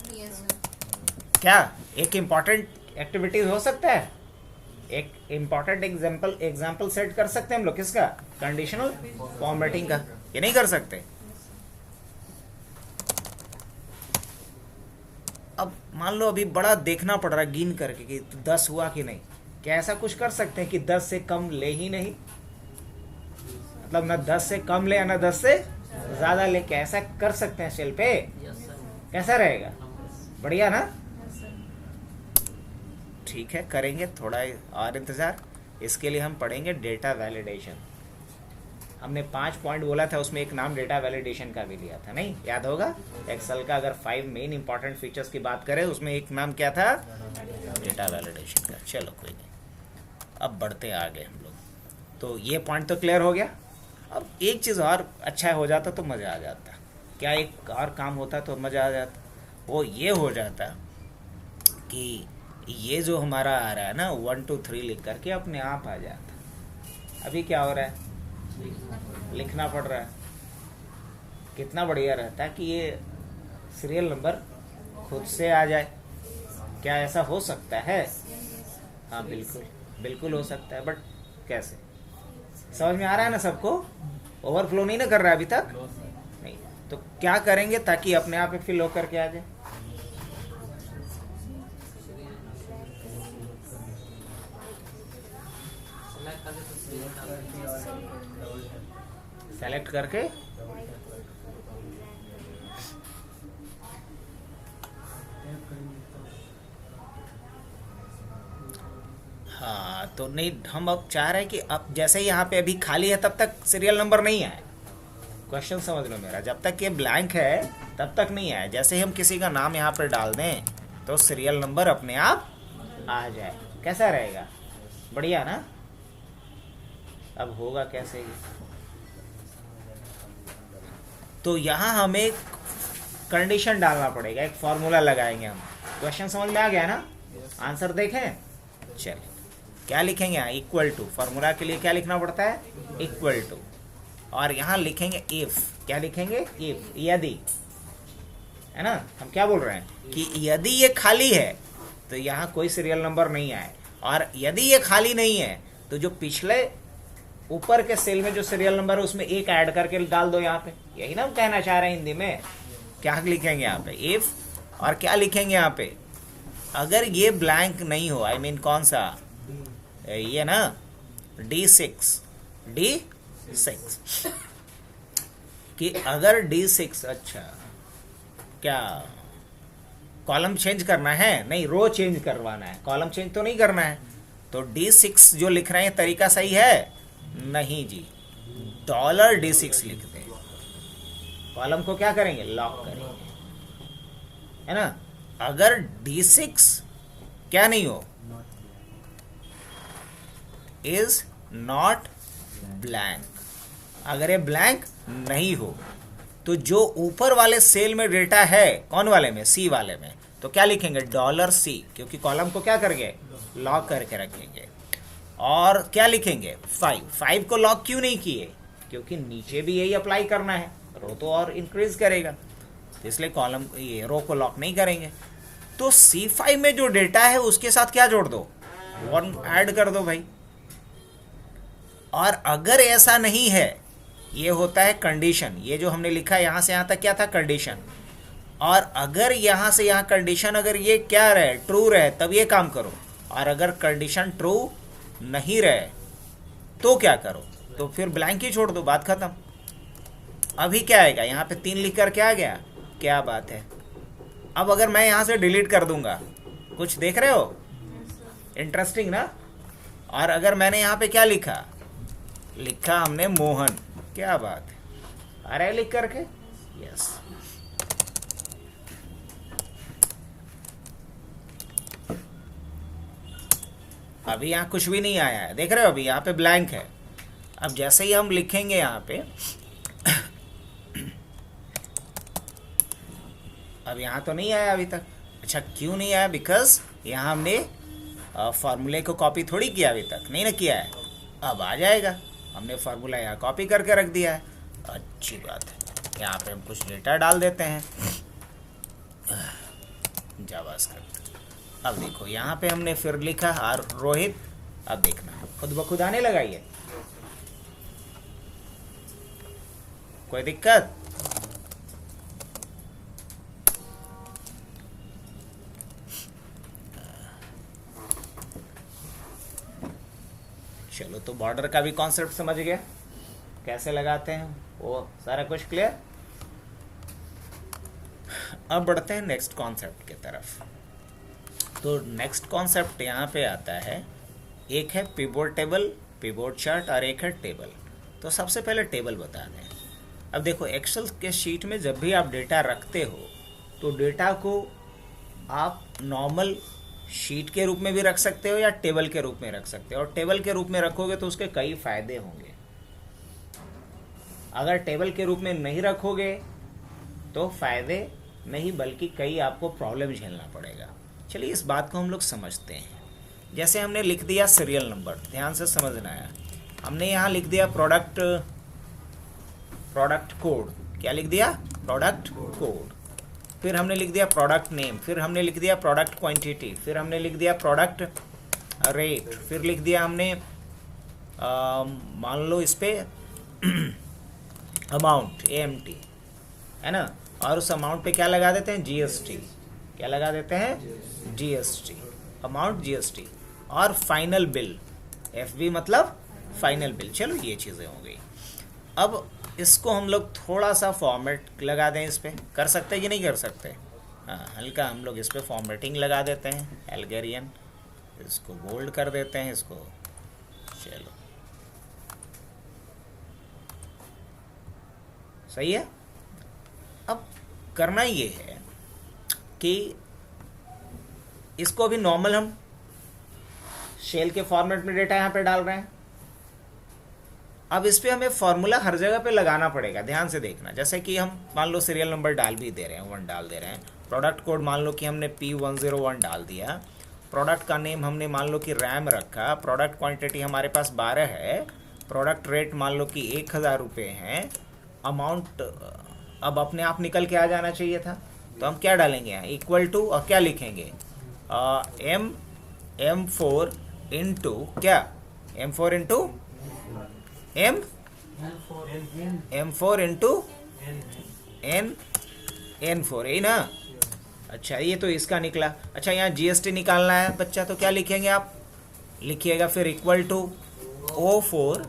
क्या एक इंपॉर्टेंट एक्टिविटी हो सकता है? एक इंपॉर्टेंट एग्जाम्पल सेट कर सकते हैं हम लोग। किसका? कंडीशनल फॉर्मेटिंग का। ये नहीं कर सकते? अब मान लो अभी बड़ा देखना पड़ रहा है गिन करके कि 10 हुआ कि नहीं। क्या ऐसा कुछ कर सकते हैं कि 10 से कम ले ही नहीं? मतलब ना 10 से कम ले ना 10 से ज्यादा ले। क्या ऐसा कर सकते हैं सेल पे? कैसा रहेगा? बढ़िया ना? ठीक है, करेंगे थोड़ा और इंतजार। इसके लिए हम पढ़ेंगे डेटा वैलिडेशन। हमने 5 पॉइंट बोला था, उसमें एक नाम डेटा वैलिडेशन का भी लिया था, नहीं याद होगा? एक्सेल का अगर 5 मेन इंपॉर्टेंट फीचर्स की बात करें उसमें एक नाम क्या था? डेटा वैलिडेशन का। चलो कोई नहीं, अब बढ़ते आगे हम लोग। तो ये पॉइंट तो क्लियर हो गया। अब एक चीज़ और अच्छा हो जाता तो मज़ा आ जाता। क्या एक और काम होता तो मज़ा आ जाता? वो ये हो जाता कि ये जो हमारा आ रहा है ना 1 2 3 लिख करके अपने आप आ जाता। अभी क्या हो रहा है? लिखना पड़ रहा है। कितना बढ़िया रहता है कि ये सीरियल नंबर खुद से आ जाए। क्या ऐसा हो सकता है? हाँ बिल्कुल, बिल्कुल हो सकता है, बट कैसे? समझ में आ रहा है ना सबको? ओवरफ्लो नहीं ना कर रहा है अभी तक? नहीं। तो क्या करेंगे ताकि अपने आप फिल होकर के आ जाए? सेलेक्ट करके हाँ, तो नहीं, हम अब चाह रहे हैं कि अब जैसे यहाँ पे अभी खाली है तब तक सीरियल नंबर नहीं आए। क्वेश्चन समझ लो मेरा, जब तक ये ब्लैंक है तब तक नहीं आए। जैसे ही हम किसी का नाम यहाँ पर डाल दें तो सीरियल नंबर अपने आप आ जाए। कैसा रहेगा? बढ़िया ना? अब होगा कैसे ये? तो यहाँ हमें एक कंडीशन डालना पड़ेगा, एक फॉर्मूला लगाएंगे हम। क्वेश्चन समझ में आ गया ना? आंसर देखें। चलिए, क्या लिखेंगे यहाँ? Equal to. फॉर्मूला के लिए क्या लिखना पड़ता है? Equal to. और यहाँ लिखेंगे इफ। क्या लिखेंगे? इफ, यदि, है ना? हम क्या बोल रहे हैं कि यदि ये खाली है तो यहाँ कोई सीरियल नंबर नहीं आए, और यदि ये खाली नहीं है तो जो पिछले ऊपर के सेल में जो सीरियल नंबर है उसमें एक ऐड करके डाल दो यहाँ पे। यही ना हम कहना चाह रहे हैं हिंदी में। क्या लिखेंगे यहाँ पे? इफ। और क्या लिखेंगे यहाँ पे? अगर ये ब्लैंक नहीं हो, आई मीन कौन सा? ये ना D6 कि अगर D6, अच्छा क्या कॉलम चेंज करना है? नहीं, रो चेंज करवाना है, कॉलम चेंज तो नहीं करना है। तो D6 जो लिख रहे हैं तरीका सही है? नहीं जी, $D6 लिख दें। कॉलम को क्या करेंगे? लॉक करेंगे, है ना? अगर D6 क्या नहीं हो? Is not blank. अगर ये ब्लैंक नहीं हो तो जो ऊपर वाले सेल में डेटा है, कौन वाले में? सी वाले में, तो क्या लिखेंगे? $C, क्योंकि कॉलम को क्या करेंगे? लॉक करके रखेंगे। और क्या लिखेंगे? 5 को लॉक क्यों नहीं किए? क्योंकि नीचे भी यही अप्लाई करना है, रो तो और इंक्रीज करेगा, तो इसलिए कॉलम ये रो को लॉक नहीं करेंगे। तो C5 में जो डेटा है उसके साथ क्या जोड़ दो? 1 ऐड कर दो भाई। और अगर ऐसा नहीं है, ये होता है कंडीशन। ये जो हमने लिखा यहां से यहां तक क्या था? कंडीशन। और अगर यहां से यहां कंडीशन अगर ये क्या रहे? ट्रू रहे, तब ये काम करो। और अगर कंडीशन ट्रू नहीं रहे तो क्या करो? तो फिर ब्लैंक ही छोड़ दो, बात खत्म। अभी क्या आएगा? यहाँ पे 3 लिख कर क्या आ गया? क्या बात है। अब अगर मैं यहाँ से डिलीट कर दूंगा, कुछ देख रहे हो? इंटरेस्टिंग ना? और अगर मैंने यहाँ पे क्या लिखा हमने मोहन, क्या बात है, आ रहा है लिख करके? यस। अभी यहाँ कुछ भी नहीं आया है, देख रहे हो? अभी यहाँ पे ब्लैंक है। अब जैसे ही हम लिखेंगे यहाँ पे अब यहाँ तो नहीं आया अभी तक। अच्छा, क्यों नहीं आया? बिकॉज यहाँ हमने फार्मूले को कॉपी थोड़ी किया, अभी तक नहीं ना किया है। अब आ जाएगा, हमने फार्मूला यहाँ कॉपी करके रख दिया है। अच्छी बात है। यहाँ पे हम कुछ डेटा डाल देते हैं, जावास्क्रिप्ट। अब देखो यहाँ पे हमने फिर लिखा आर रोहित। अब देखना खुद ब खुद आने लगा ये, कोई दिक्कत? चलो, तो बॉर्डर का भी कॉन्सेप्ट समझ गया, कैसे लगाते हैं वो सारा कुछ क्लियर। अब बढ़ते हैं नेक्स्ट कॉन्सेप्ट की तरफ। तो नेक्स्ट कॉन्सेप्ट यहाँ पे आता है, एक है पिवोट टेबल, पिवोट चार्ट, और एक है टेबल। तो सबसे पहले टेबल बता दें। अब देखो एक्सेल के शीट में जब भी आप डेटा रखते हो तो डेटा को आप नॉर्मल शीट के रूप में भी रख सकते हो या टेबल के रूप में रख सकते हो। और टेबल के रूप में रखोगे तो उसके कई फायदे होंगे। अगर टेबल के रूप में नहीं रखोगे तो फायदे नहीं बल्कि कई आपको प्रॉब्लम झेलना पड़ेगा। चलिए इस बात को हम लोग समझते हैं। जैसे हमने लिख दिया सीरियल नंबर, ध्यान से समझना है। हमने यहाँ लिख दिया प्रोडक्ट कोड। क्या लिख दिया? Product code. फिर हमने लिख दिया प्रोडक्ट नेम, फिर हमने लिख दिया प्रोडक्ट क्वांटिटी, फिर हमने लिख दिया प्रोडक्ट रेट, फिर लिख दिया हमने मान लो इस पे अमाउंट AMT, है ना। और उस अमाउंट पे क्या लगा देते हैं? GST। क्या लगा देते हैं? GST, amount GST। और फाइनल बिल, FB मतलब फाइनल बिल। चलो ये चीज़ें हो गई। अब इसको हम लोग थोड़ा सा फॉर्मेट लगा दें। इस पे कर सकते हैं कि नहीं कर सकते? हाँ, हल्का हम लोग इस पे फॉर्मेटिंग लगा देते हैं, एल्गेरियन। इसको बोल्ड कर देते हैं इसको। चलो सही है। अब करना ये है कि इसको भी नॉर्मल हम शेल के फॉर्मेट में डेटा यहाँ पे डाल रहे हैं। अब इस पे हमें फॉर्मूला हर जगह पे लगाना पड़ेगा, ध्यान से देखना। जैसे कि हम मान लो सीरियल नंबर डाल भी दे रहे हैं, 1 डाल दे रहे हैं। प्रोडक्ट कोड मान लो कि हमने P101 डाल दिया। प्रोडक्ट का नेम हमने मान लो कि रैम रखा। प्रोडक्ट क्वांटिटी हमारे पास 12 है। प्रोडक्ट रेट मान लो कि 1000 रुपये हैं। अमाउंट अब अपने आप निकल के आ जाना चाहिए था, तो हम क्या डालेंगे यहाँ? इक्वल टू, और क्या लिखेंगे? M4 इंटू क्या? M4 into M4 into N4, यही ना। अच्छा ये तो इसका निकला। अच्छा यहाँ GST निकालना है बच्चा, तो क्या लिखेंगे आप? लिखिएगा फिर इक्वल टू O4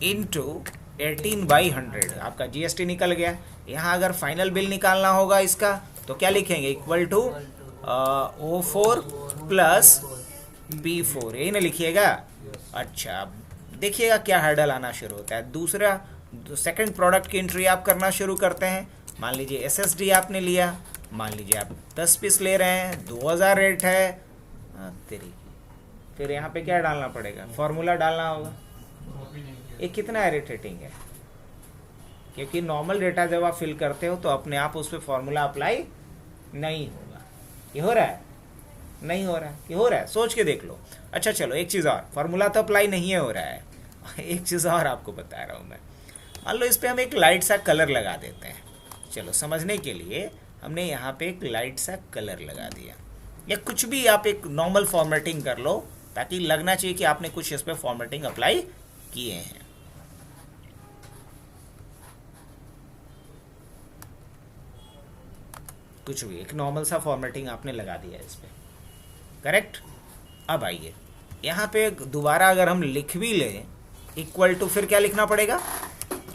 इंटू 18/100। आपका GST निकल गया। यहाँ अगर फाइनल बिल निकालना होगा इसका तो क्या लिखेंगे? Equal to O4 plus P4, यही ना लिखिएगा। अच्छा देखिएगा क्या हर्डल आना शुरू होता है। दूसरा सेकंड प्रोडक्ट की एंट्री आप करना शुरू करते हैं। मान लीजिए SSD आपने लिया, मान लीजिए आप 10 पीस ले रहे हैं, 2000 रेट है। तेरी फिर यहाँ पे क्या डालना पड़ेगा? फॉर्मूला डालना होगा। ये कितना इरिटेटिंग है, क्योंकि नॉर्मल डेटा जब आप फिल करते हो तो अपने आप उस पर फॉर्मूला अप्लाई नहीं होगा। ये हो रहा है? नहीं हो रहा है। ये हो रहा है? सोच के देख लो। अच्छा चलो एक चीज़ और, फॉर्मूला तो अप्लाई नहीं हो रहा है। एक चीज़ और आपको बता रहा हूँ मैं। मान लो इस पर हम एक लाइट सा कलर लगा देते हैं। चलो समझने के लिए हमने यहाँ पे एक लाइट सा कलर लगा दिया, या कुछ भी आप एक नॉर्मल फॉर्मेटिंग कर लो, ताकि लगना चाहिए कि आपने कुछ इस पर फॉर्मेटिंग अप्लाई किए हैं। कुछ भी एक नॉर्मल सा फॉर्मेटिंग आपने लगा दिया इस पर, करेक्ट। अब आइए यहाँ पे दोबारा अगर हम लिख भी लें इक्वल टू, फिर क्या लिखना पड़ेगा?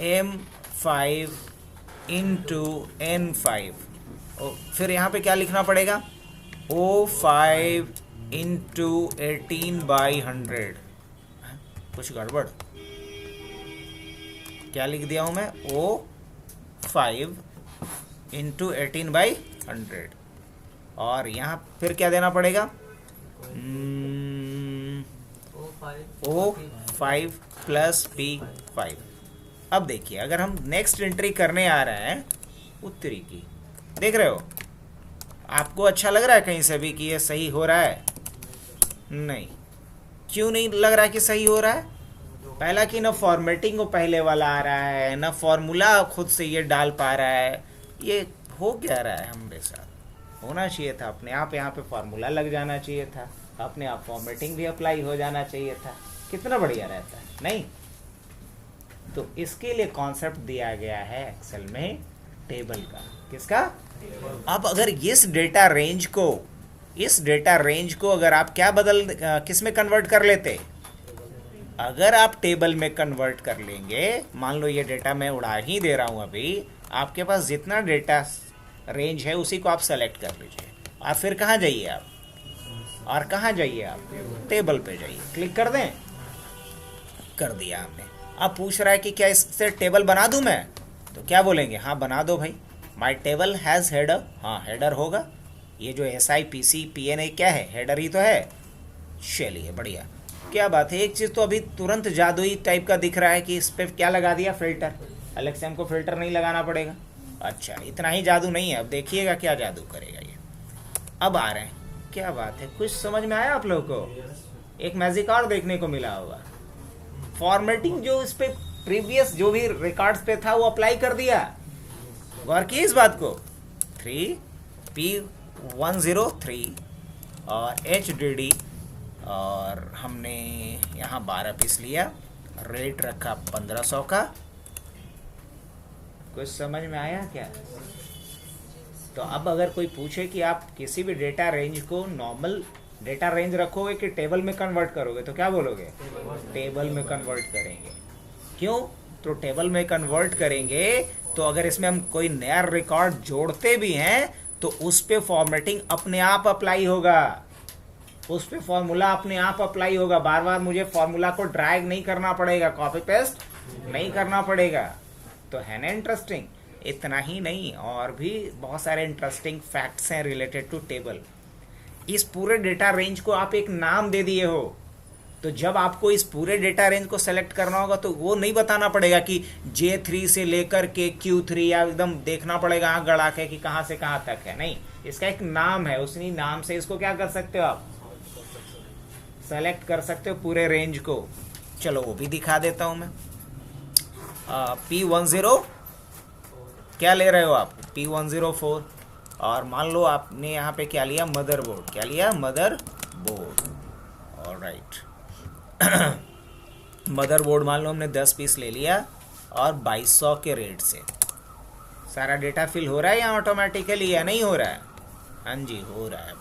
M5 into N5। फिर यहाँ पे क्या लिखना पड़ेगा? O5 into 18/100। कुछ गड़बड़, क्या लिख दिया हूँ मैं? O5 into 18/100। और यहाँ फिर क्या देना पड़ेगा? O5 plus P5। अब देखिए अगर हम नेक्स्ट एंट्री करने आ रहे हैं उत्तरी की, देख रहे हो? आपको अच्छा लग रहा है कहीं से भी कि ये सही हो रहा है? नहीं। क्यों नहीं लग रहा है कि सही हो रहा है? पहला कि ना फॉर्मेटिंग को पहले वाला आ रहा है, ना फॉर्मूला खुद से ये डाल पा रहा है। ये हो क्या रहा है हमारे साथ? होना चाहिए था अपने आप यहाँ पे फॉर्मूला लग जाना चाहिए था, अपने आप फॉर्मेटिंग भी अप्लाई हो जाना चाहिए था। कितना बढ़िया रहता है, नहीं? तो इसके लिए कॉन्सेप्ट दिया गया है एक्सेल में टेबल का। किसका? अब अगर इस डेटा रेंज को अगर आप क्या किस में कन्वर्ट कर लेते? अगर आप टेबल में कन्वर्ट कर लेंगे, मान लो ये डेटा मैं उड़ा ही दे रहा हूँ अभी, आपके पास जितना डेटा रेंज है उसी को आप सेलेक्ट कर लीजिए। और फिर कहाँ जाइए आप? टेबल पे जाइए, क्लिक कर दें। कर दिया हमने। अब पूछ रहा है कि क्या इससे टेबल बना दूं मैं, तो क्या बोलेंगे, हाँ बना दो भाई। माई टेबल हैज़ हेडर, हाँ हेडर होगा। ये जो SIPC PNA क्या है, हेडर ही तो है। चलिए बढ़िया, क्या बात है। एक चीज़ तो अभी तुरंत जादुई टाइप का दिख रहा है कि इस पर क्या लगा दिया, फिल्टर। LXM को फिल्टर नहीं लगाना पड़ेगा। अच्छा, इतना ही जादू नहीं है, अब देखिएगा क्या जादू करेगा ये। अब आ रहे हैं, क्या बात है, कुछ समझ में आया आप लोगों को। एक मैजिक और देखने को मिला होगा। फॉर्मेटिंग जो इस पे प्रीवियस जो भी रिकॉर्ड्स पे था वो अप्लाई कर दिया। गौर की इस बात को। 3P103 और HDD, और हमने यहाँ 12 पीस लिया, रेट रखा 1500 का। कुछ समझ में आया क्या। तो अब अगर कोई पूछे कि आप किसी भी डेटा रेंज को नॉर्मल डेटा रेंज रखोगे कि टेबल में कन्वर्ट करोगे, तो क्या बोलोगे, टेबल में कन्वर्ट करेंगे। क्यों, तो टेबल में कन्वर्ट करेंगे तो अगर इसमें हम कोई नया रिकॉर्ड जोड़ते भी हैं तो उस पे फॉर्मेटिंग अपने आप अप्लाई होगा, उस पे फॉर्मूला अपने आप अप्लाई होगा। बार बार मुझे फॉर्मूला को ड्रैग नहीं करना पड़ेगा, कॉपी पेस्ट नहीं करना पड़ेगा। तो है ना इंटरेस्टिंग। इतना ही नहीं, और भी बहुत सारे इंटरेस्टिंग फैक्ट्स हैं रिलेटेड टू टेबल। इस पूरे डेटा रेंज को आप एक नाम दे दिए हो, तो जब आपको इस पूरे डेटा रेंज को सेलेक्ट करना होगा तो वो नहीं बताना पड़ेगा कि J3 से लेकर के Q3, या एकदम देखना पड़ेगा आँख गड़ा के कि कहाँ से कहाँ तक है। नहीं, इसका एक नाम है, उसी नाम से इसको क्या कर सकते हो, आप सेलेक्ट कर सकते हो पूरे रेंज को। चलो वो भी दिखा देता हूँ मैं। P10 क्या ले रहे हो आप, P104। और मान लो आपने यहाँ पे क्या लिया, मदरबोर्ड। क्या लिया, मदरबोर्ड। ऑलराइट। मदरबोर्ड मान लो हमने 10 पीस ले लिया और 2200 के रेट से। सारा डेटा फिल हो रहा है या ऑटोमेटिकली, या नहीं हो रहा है। हाँ जी, हो रहा है।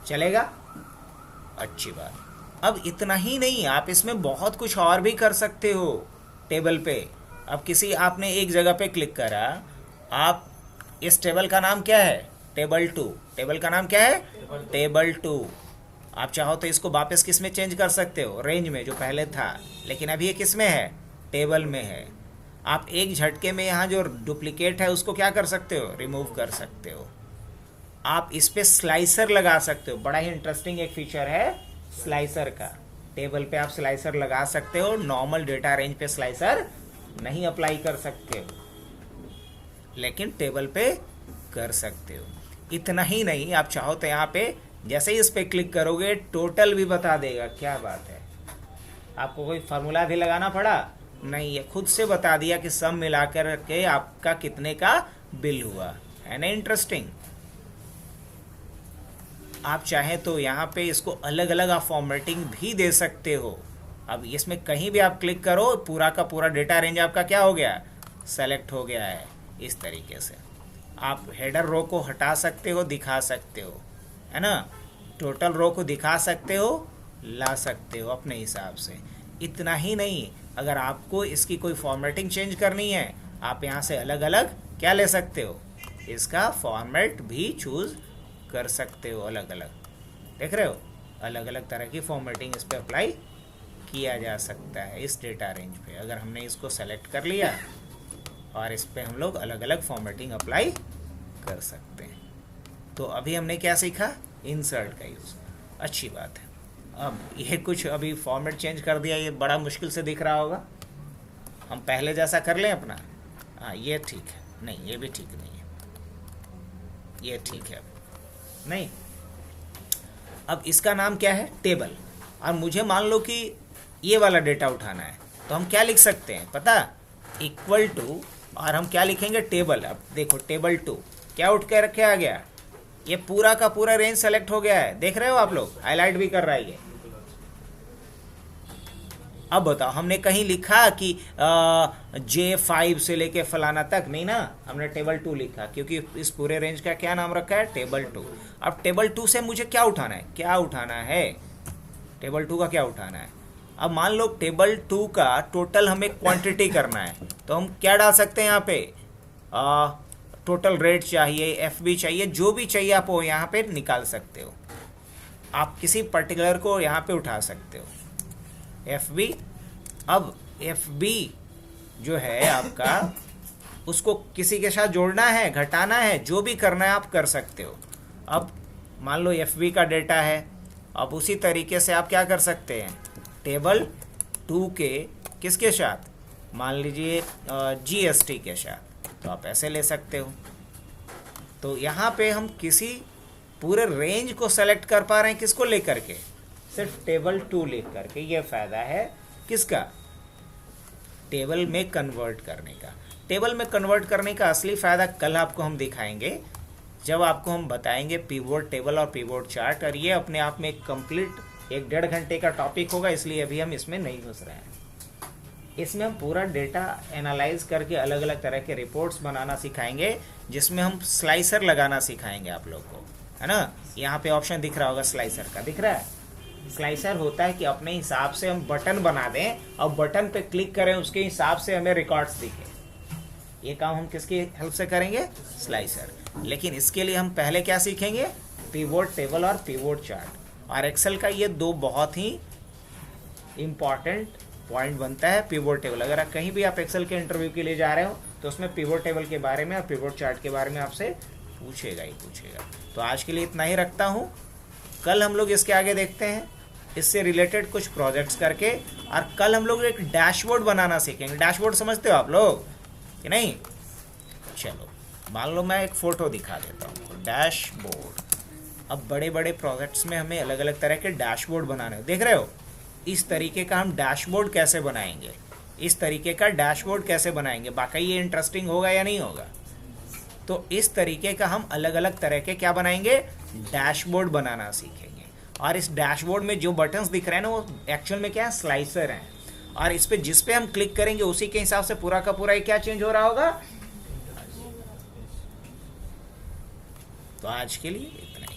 चलेगा, अच्छी बात। अब इतना ही नहीं, आप इसमें बहुत कुछ और भी कर सकते हो टेबल पे। अब किसी आपने एक जगह पे क्लिक करा, आप इस टेबल का नाम क्या है, टेबल 2। टेबल का नाम क्या है, टेबल 2। आप चाहो तो इसको वापस किस में चेंज कर सकते हो, रेंज में जो पहले था, लेकिन अभी ये किस में है, टेबल में है। आप एक झटके में यहाँ जो डुप्लीकेट है उसको क्या कर सकते हो, रिमूव कर सकते हो। आप इस पे स्लाइसर लगा सकते हो। बड़ा ही इंटरेस्टिंग एक फीचर है स्लाइसर का। टेबल पे आप स्लाइसर लगा सकते हो, नॉर्मल डेटा रेंज पे स्लाइसर नहीं अप्लाई कर सकते हो, लेकिन टेबल पे कर सकते हो। इतना ही नहीं, आप चाहो तो यहाँ पे जैसे ही इस पे क्लिक करोगे टोटल भी बता देगा। क्या बात है, आपको कोई फार्मूला भी लगाना पड़ा नहीं, ये खुद से बता दिया कि सब मिलाकर के आपका कितने का बिल हुआ। है ना इंटरेस्टिंग। आप चाहें तो यहाँ पे इसको अलग अलग आप फॉर्मेटिंग भी दे सकते हो। अब इसमें कहीं भी आप क्लिक करो, पूरा का पूरा डेटा रेंज आपका क्या हो गया, सेलेक्ट हो गया है। इस तरीके से आप हेडर रो को हटा सकते हो, दिखा सकते हो, है ना। टोटल रो को दिखा सकते हो, ला सकते हो अपने हिसाब से। इतना ही नहीं, अगर आपको इसकी कोई फॉर्मेटिंग चेंज करनी है, आप यहाँ से अलग अलग क्या ले सकते हो, इसका फॉर्मेट भी चूज कर सकते हो। अलग अलग देख रहे हो, अलग अलग तरह की फॉर्मेटिंग इस पर अप्लाई किया जा सकता है इस डेटा रेंज पे। अगर हमने इसको सेलेक्ट कर लिया और इस पे हम लोग अलग अलग फॉर्मेटिंग अप्लाई कर सकते हैं। तो अभी हमने क्या सीखा, इंसर्ट का यूज़। अच्छी बात है। अब ये कुछ अभी फॉर्मेट चेंज कर दिया, ये बड़ा मुश्किल से दिख रहा होगा। हम पहले जैसा कर लें अपना। हाँ ये ठीक है, नहीं ये भी ठीक नहीं है, ये ठीक है नहीं। अब इसका नाम क्या है, टेबल। और मुझे मान लो कि ये वाला डेटा उठाना है, तो हम क्या लिख सकते हैं पता, इक्वल टू, और हम क्या लिखेंगे, टेबल। अब देखो टेबल 2 क्या उठ के रखे आ गया, ये पूरा का पूरा रेंज सेलेक्ट हो गया है। देख रहे हो आप लोग, हाईलाइट भी कर रहा है ये। अब बताओ, हमने कहीं लिखा कि J5 से लेके फलाना तक, नहीं ना, हमने टेबल 2 लिखा, क्योंकि इस पूरे रेंज का क्या नाम रखा है, टेबल 2। अब टेबल 2 से मुझे क्या उठाना है, क्या उठाना है, टेबल 2 का क्या उठाना है। अब मान लो टेबल 2 का टोटल हमें क्वांटिटी करना है, तो हम क्या डाल सकते हैं यहाँ पे, टोटल रेट चाहिए, FB चाहिए, जो भी चाहिए आप वो यहाँ पे निकाल सकते हो। आप किसी पर्टिकुलर को यहाँ पे उठा सकते हो। FB। अब FB जो है आपका, उसको किसी के साथ जोड़ना है, घटाना है, जो भी करना है आप कर सकते हो। अब मान लो FB का डेटा है, अब उसी तरीके से आप क्या कर सकते हैं, टेबल 2 के किसके साथ, मान लीजिए GST के साथ, तो आप ऐसे ले सकते हो। तो यहाँ पे हम किसी पूरे रेंज को सेलेक्ट कर पा रहे हैं, किसको लेकर के, सिर्फ टेबल 2 लिख करके। ये फ़ायदा है किसका, टेबल में कन्वर्ट करने का। टेबल में कन्वर्ट करने का असली फ़ायदा कल आपको हम दिखाएंगे, जब आपको हम बताएंगे पिवोट टेबल और पिवोट चार्ट। और ये अपने आप में कंप्लीट 1-1.5 घंटे का टॉपिक होगा, इसलिए अभी हम इसमें नहीं घुस रहे हैं। इसमें हम पूरा डेटा एनालाइज करके अलग अलग तरह के रिपोर्ट्स बनाना सिखाएंगे, जिसमें हम स्लाइसर लगाना सिखाएंगे आप लोग को, है ना। यहाँ पे ऑप्शन दिख रहा होगा स्लाइसर का, दिख रहा है। स्लाइसर होता है कि अपने हिसाब से हम बटन बना दें और बटन पे क्लिक करें, उसके हिसाब से हमें रिकॉर्ड्स दिखे। ये काम हम किसकी हेल्प से करेंगे, स्लाइसर। लेकिन इसके लिए हम पहले क्या सीखेंगे, पिवोट टेबल और पिवोट चार्ट। और एक्सेल का ये 2 बहुत ही इंपॉर्टेंट पॉइंट बनता है, पिवोट टेबल। अगर कहीं भी आप एक्सेल के इंटरव्यू के लिए जा रहे हो तो उसमें पिवोट टेबल के बारे में और पिवोट चार्ट के बारे में आपसे पूछेगा ही पूछेगा। तो आज के लिए इतना ही रखता हूँ, कल हम लोग इसके आगे देखते हैं इससे रिलेटेड कुछ प्रोजेक्ट्स करके। और कल हम लोग एक डैशबोर्ड बनाना सीखेंगे। डैशबोर्ड समझते हो आप लोग कि नहीं, चलो मान लो मैं एक फ़ोटो दिखा देता हूँ, डैशबोर्ड। अब बड़े बड़े प्रोजेक्ट्स में हमें अलग अलग तरह के डैशबोर्ड बनाने हो, देख रहे हो। इस तरीके का हम डैशबोर्ड कैसे बनाएंगे, इस तरीके का डैशबोर्ड कैसे बनाएंगे, बाकी ये इंटरेस्टिंग होगा या नहीं होगा। तो इस तरीके का हम अलग अलग तरह के क्या बनाएंगे, डैशबोर्ड बनाना सीखेंगे। और इस डैशबोर्ड में जो बटन्स दिख रहे हैं ना, वो एक्चुअल में क्या है, स्लाइसर हैं। और इस पे जिस पे हम क्लिक करेंगे उसी के हिसाब से पूरा का पूरा क्या चेंज हो रहा होगा। तो आज के लिए